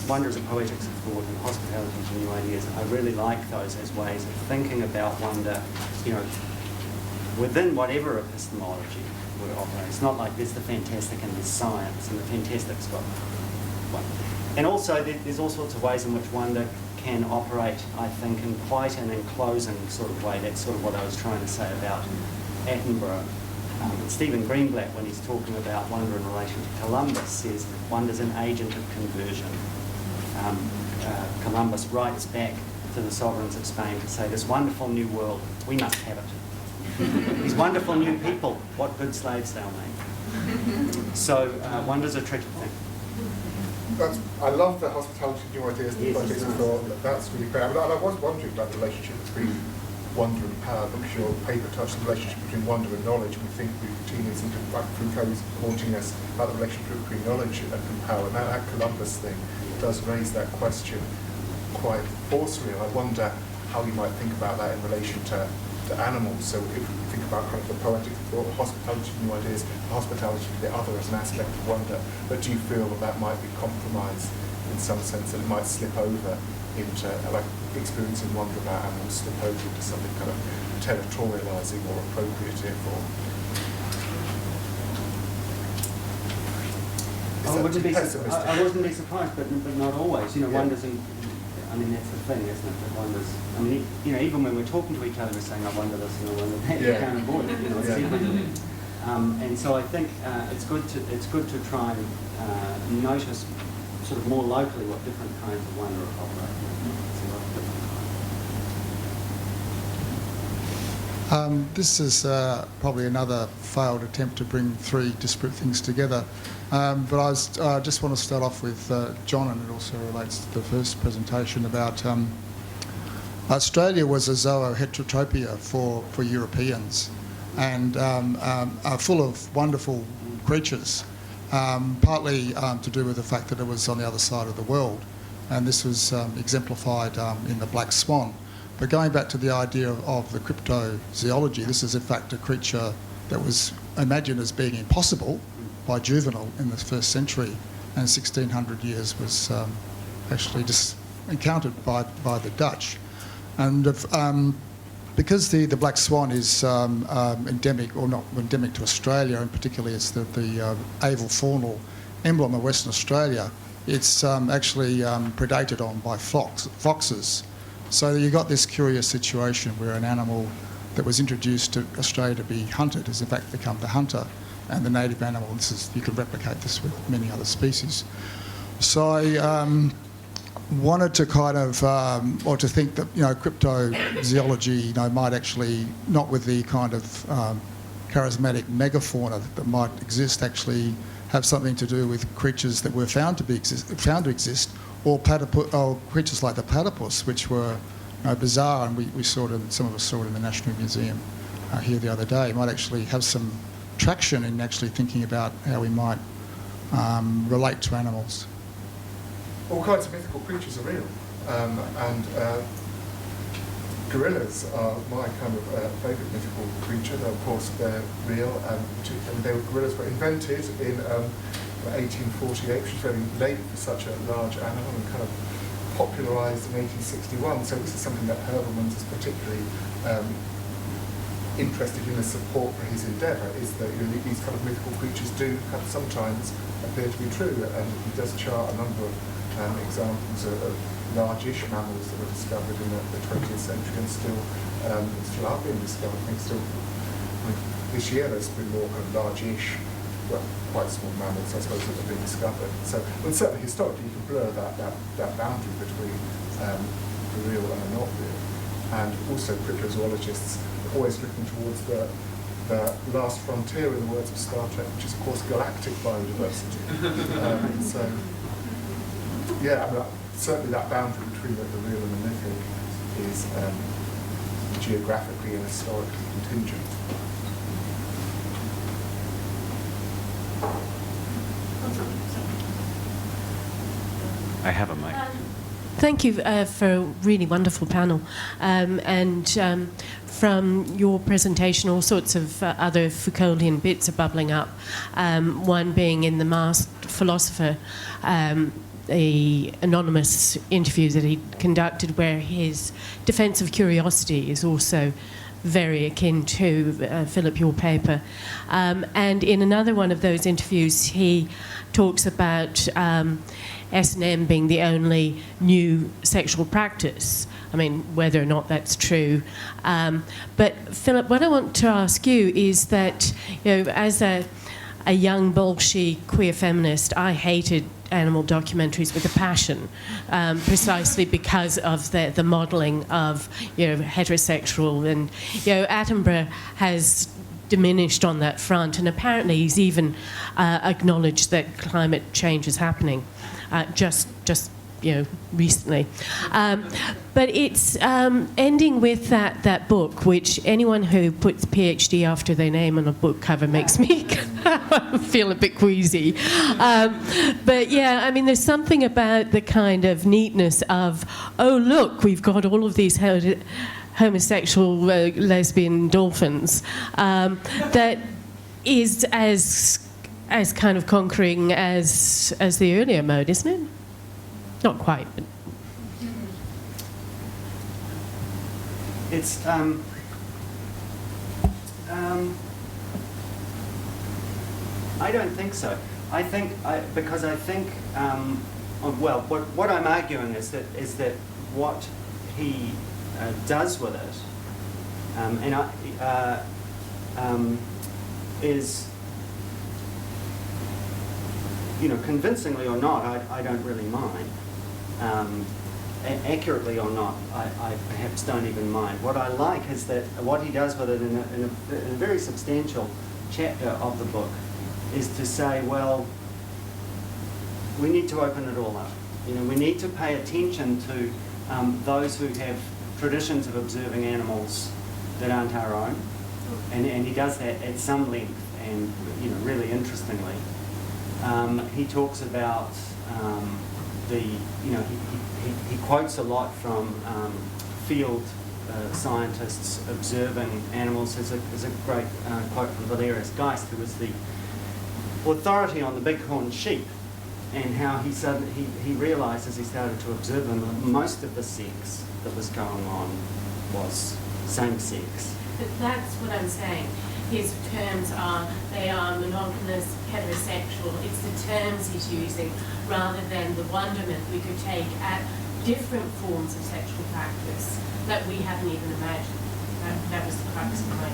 wonder as a poetics of thought and hospitality to new ideas, I really like those as ways of thinking about wonder, within whatever epistemology we're operating. It's not like there's the fantastic and there's science, and the fantastic's got one. And also there's all sorts of ways in which wonder can operate, I think, in quite an enclosing sort of way. That's sort of what I was trying to say about Attenborough. Stephen Greenblatt, when he's talking about wonder in relation to Columbus, says wonder's an agent of conversion. Columbus writes back to the sovereigns of Spain to say, this wonderful new world, we must have it. These wonderful new people, what good slaves they'll make. So wonder's a tricky thing. I love the hospitality to new ideas and Yes, projects it's of thought. That's really great. And I was wondering about the relationship between wonder and power, because your paper touched the relationship between wonder and knowledge. We think we routinely think of like Foucault's haunting us about the relationship between knowledge and power. Now that Columbus thing does raise that question quite forcefully, and I wonder how you might think about that in relation to animals. So if we think about kind of the poetic thought, hospitality to new ideas, hospitality to the other as an aspect of wonder, but do you feel that might be compromised in some sense, that it might slip over into, like experiencing wonder about animals, slip over into something kind of territorialising or appropriative, or I wouldn't be surprised, but not always. Wonder's that's the thing, isn't it? That wonders. Even when we're talking to each other, we're saying, I wonder this and I wonder that. You can't avoid it. It's everywhere. And so I think it's good to try and notice sort of more locally what different kinds of wonder are operating. This is probably another failed attempt to bring three disparate things together. But I just want to start off with John, and it also relates to the first presentation about Australia was a zooheterotopia for Europeans, and are full of wonderful creatures, partly to do with the fact that it was on the other side of the world, and this was exemplified in the black swan. But going back to the idea of the cryptozoology, this is in fact a creature that was imagined as being impossible by Juvenal in the 1st century, and 1600 years was actually just encountered by the Dutch. And because the black swan is endemic, or not endemic to Australia, and particularly it's the aval faunal emblem of Western Australia, it's actually predated on by foxes. So you got this curious situation where an animal that was introduced to Australia to be hunted has in fact become the hunter, and the native animal. You can replicate this with many other species. So wanted to kind of, or to think that, cryptozoology, might actually, not with the kind of charismatic megafauna that might exist, actually have something to do with creatures that were found to exist, or creatures like the platypus, which were bizarre, and we saw it. Some of us saw it in the National Museum here the other day. Might actually have some traction in actually thinking about how we might relate to animals. All kinds of mythical creatures are real, and gorillas are my kind of favourite mythical creature. Of course, they're real, and gorillas were invented in 1848, which is very late for such a large animal, and kind of popularised in 1861. So this is something that Herbermans is particularly interested in as support for his endeavour, is that these kind of mythical creatures do kind of sometimes appear to be true, and he does chart a number of examples of largish mammals that were discovered in the 20th century and still are being discovered. I think this year there's been more kind of largish, well, quite small mammals, I suppose, that have been discovered. So, well, certainly historically you can blur that boundary between the real and the not real. And also cryptozoologists are always looking towards the last frontier, in the words of Star Trek, which is, of course, galactic biodiversity. So, yeah, I mean, certainly that boundary between the real and the mythic is geographically and historically contingent. I have a mic. Thank you for a really wonderful panel. And from your presentation, all sorts of other Foucauldian bits are bubbling up. One being in The Masked Philosopher, the anonymous interview that he conducted, where his defence of curiosity is also very akin to Philip, your paper. And in another one of those interviews, he talks about S&M being the only new sexual practice. I mean, whether or not that's true. But Philip, what I want to ask you is that, as a young, bolshy, queer feminist, I hated animal documentaries with a passion, precisely because of the modelling of, heterosexual, and, Attenborough has diminished on that front, and apparently he's even acknowledged that climate change is happening, just recently. But it's ending with that book, which anyone who puts PhD after their name on a book cover makes me feel a bit queasy. But yeah, I mean, there's something about the kind of neatness of, oh, look, we've got all of these homosexual lesbian dolphins that is as kind of conquering as the earlier mode, isn't it? Not quite, but... It's I don't think so. Because I think what I'm arguing is that what he does with it, is, convincingly or not, I don't really mind. Accurately or not, I perhaps don't even mind. What I like is that what he does with it in a very substantial chapter of the book is to say, well, we need to open it all up. We need to pay attention to those who have traditions of observing animals that aren't our own, and he does that at some length and really interestingly. He talks about he quotes a lot from field scientists observing animals. There's a great quote from Valerius Geist, who was the authority on the bighorn sheep, and how he realised as he started to observe them that most of the sex that was going on was same sex. But that's what I'm saying. His terms they are monogamous, heterosexual. It's the terms he's using rather than the wonderment we could take at different forms of sexual practice that we haven't even imagined. That was the crux of my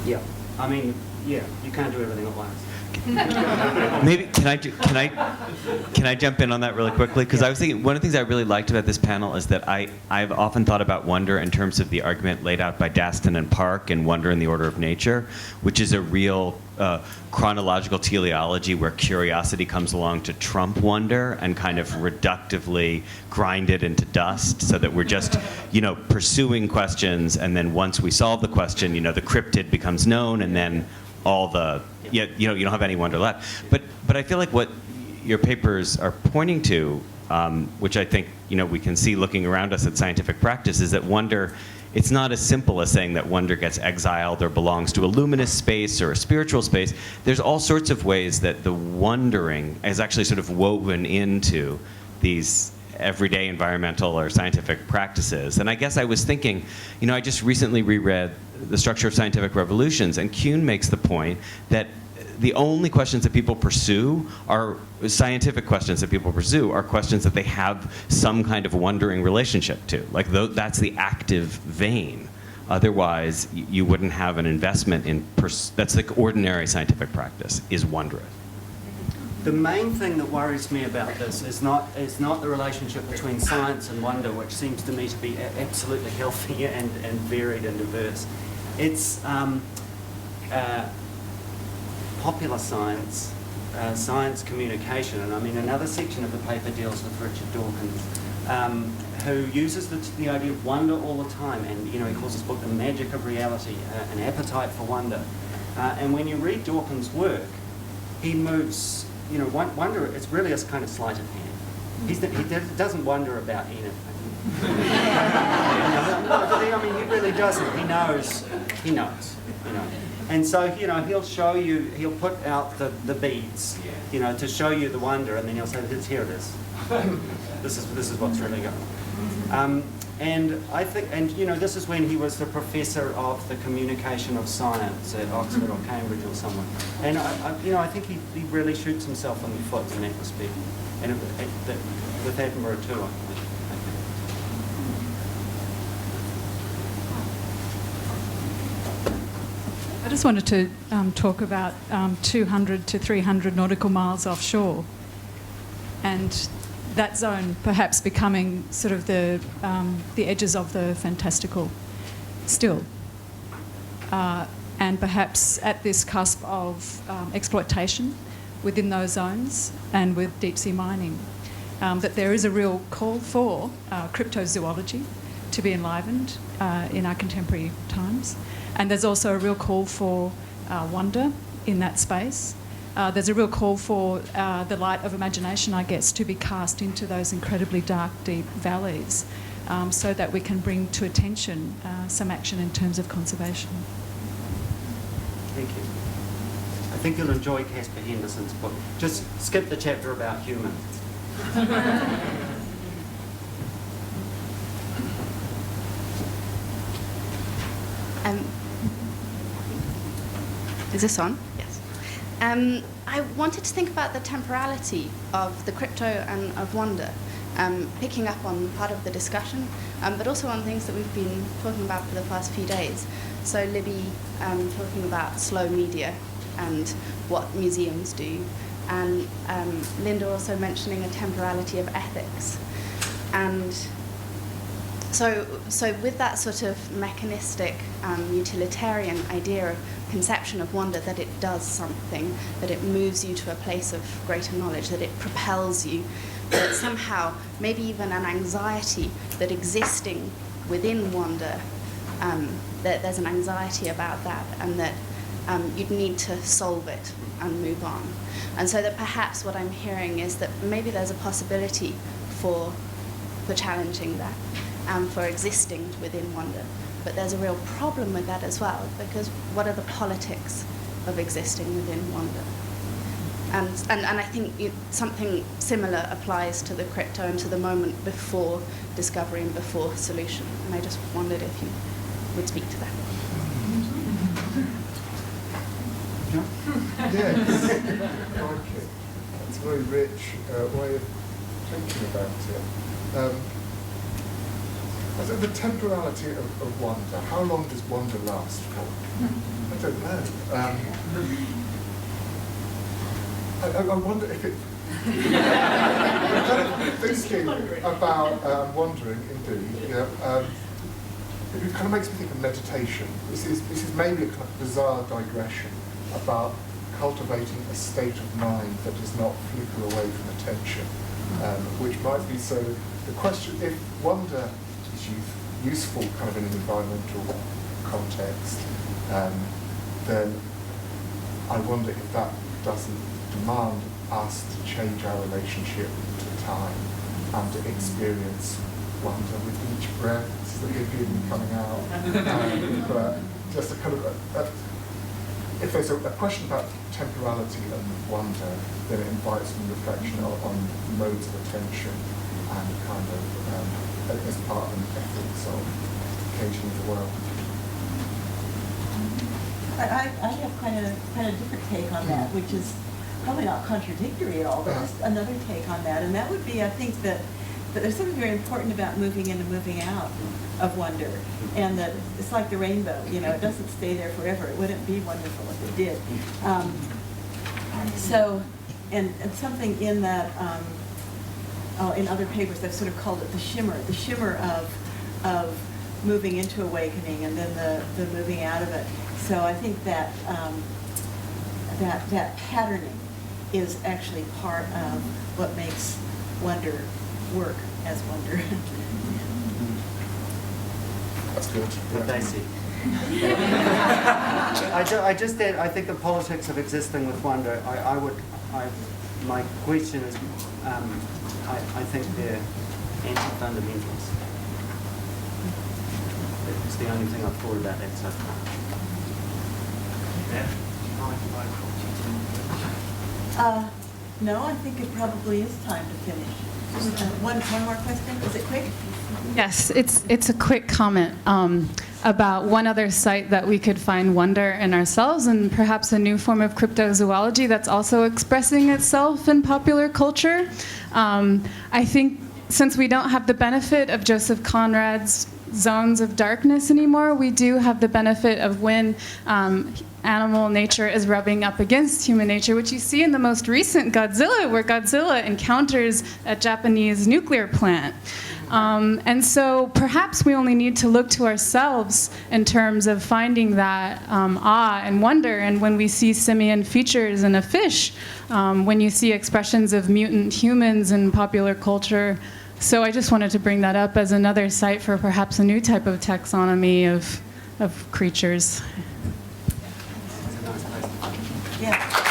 Yeah, I mean, yeah, you can't do everything at once. Maybe can I jump in on that really quickly? Because I was thinking one of the things I really liked about this panel is that I've often thought about wonder in terms of the argument laid out by Daston and Park in Wonder in the Order of Nature, which is a real chronological teleology where curiosity comes along to trump wonder and kind of reductively grind it into dust, so that we're just, pursuing questions, and then once we solve the question, the cryptid becomes known, and then all the you don't have any wonder left. But I feel like what your papers are pointing to, which I think we can see looking around us at scientific practice, is that wonder, it's not as simple as saying that wonder gets exiled or belongs to a luminous space or a spiritual space. There's all sorts of ways that the wondering is actually sort of woven into these everyday environmental or scientific practices. And I guess I was thinking, I just recently reread The Structure of Scientific Revolutions, and Kuhn makes the point that the only questions that people pursue are scientific questions that people pursue are questions that they have some kind of wondering relationship to. Like, that's the active vein. Otherwise, you wouldn't have an investment in, that's like ordinary scientific practice, is wondering. The main thing that worries me about this is not the relationship between science and wonder, which seems to me to be absolutely healthy and varied and diverse. It's popular science, science communication, and I mean another section of the paper deals with Richard Dawkins, who uses the idea of wonder all the time, and he calls his book The Magic of Reality, an appetite for wonder. And when you read Dawkins' work, he moves. Wonder, it's really a kind of sleight of hand. He doesn't wonder about anything. I mean, he really doesn't. He knows. And so, he'll show you, he'll put out the beads, to show you the wonder, and then he'll say, here it is. This is what's really going on. And I think, this is when he was the professor of the communication of science at Oxford or Cambridge or somewhere. And I think he really shoots himself in the foot in that respect. And with Edinburgh too, I think. I just wanted to talk about 200 to 300 nautical miles offshore, and that zone perhaps becoming sort of the edges of the fantastical still, and perhaps at this cusp of exploitation within those zones and with deep sea mining, that there is a real call for cryptozoology to be enlivened in our contemporary times. And there's also a real call for wonder in that space. There's a real call for the light of imagination, I guess, to be cast into those incredibly dark, deep valleys, so that we can bring to attention some action in terms of conservation. Thank you. I think you'll enjoy Caspar Henderson's book. Just skip the chapter about humans. Is this on? Yes. I wanted to think about the temporality of the crypto and of wonder, picking up on part of the discussion, but also on things that we've been talking about for the past few days. So Libby talking about slow media and what museums do, and Linda also mentioning a temporality of ethics. And so with that sort of mechanistic, utilitarian idea of conception of wonder, that it does something, that it moves you to a place of greater knowledge, that it propels you, that somehow maybe even an anxiety that existing within wonder, that there's an anxiety about that, and that you'd need to solve it and move on. And so that perhaps what I'm hearing is that maybe there's a possibility for challenging that, for existing within wonder. But there's a real problem with that as well, because what are the politics of existing within wonder? And I think something similar applies to the crypto and to the moment before discovery and before solution. And I just wondered if you would speak to that. Yes. Okay. That's a very rich way of thinking about it. The temporality of wonder, how long does wonder last for? I don't know. I wonder if it... I'm kind of thinking about wandering, indeed. It kind of makes me think of meditation. This is maybe a kind of bizarre digression about cultivating a state of mind that does not flicker away from attention, which might be so. The question, if wonder is useful kind of in an environmental context, then I wonder if that doesn't demand us to change our relationship to time and to experience wonder with each breath. It's the Gideon coming out. But just a kind of if there's a question about temporality and wonder, then it invites some reflection on modes of attention and kind of as part of an ethics of occasioning the world. I have kind of different take on that, which is probably not contradictory at all, but just another take on that. And that would be, I think, that there's something very important about moving in and moving out of wonder, and that it's like the rainbow, it doesn't stay there forever. It wouldn't be wonderful if it did. So, and something in that, in other papers, I've sort of called it the shimmer of moving into awakening and then the moving out of it. So I think that that patterning is actually part of what makes wonder work as wonder. That's good. What they see. I think the politics of existing with wonder, my question is, I think they're anti-fundamentals. It's the only thing I've thought about that so far. No, I think it probably is time to finish. One more question. Is it quick? Yes, it's a quick comment about one other site that we could find wonder in ourselves, and perhaps a new form of cryptozoology that's also expressing itself in popular culture. I think since we don't have the benefit of Joseph Conrad's zones of darkness anymore, we do have the benefit of when animal nature is rubbing up against human nature, which you see in the most recent Godzilla, where Godzilla encounters a Japanese nuclear plant. And so perhaps we only need to look to ourselves in terms of finding that awe and wonder. And when we see simian features in a fish, when you see expressions of mutant humans in popular culture. So I just wanted to bring that up as another site for perhaps a new type of taxonomy of creatures. Yeah.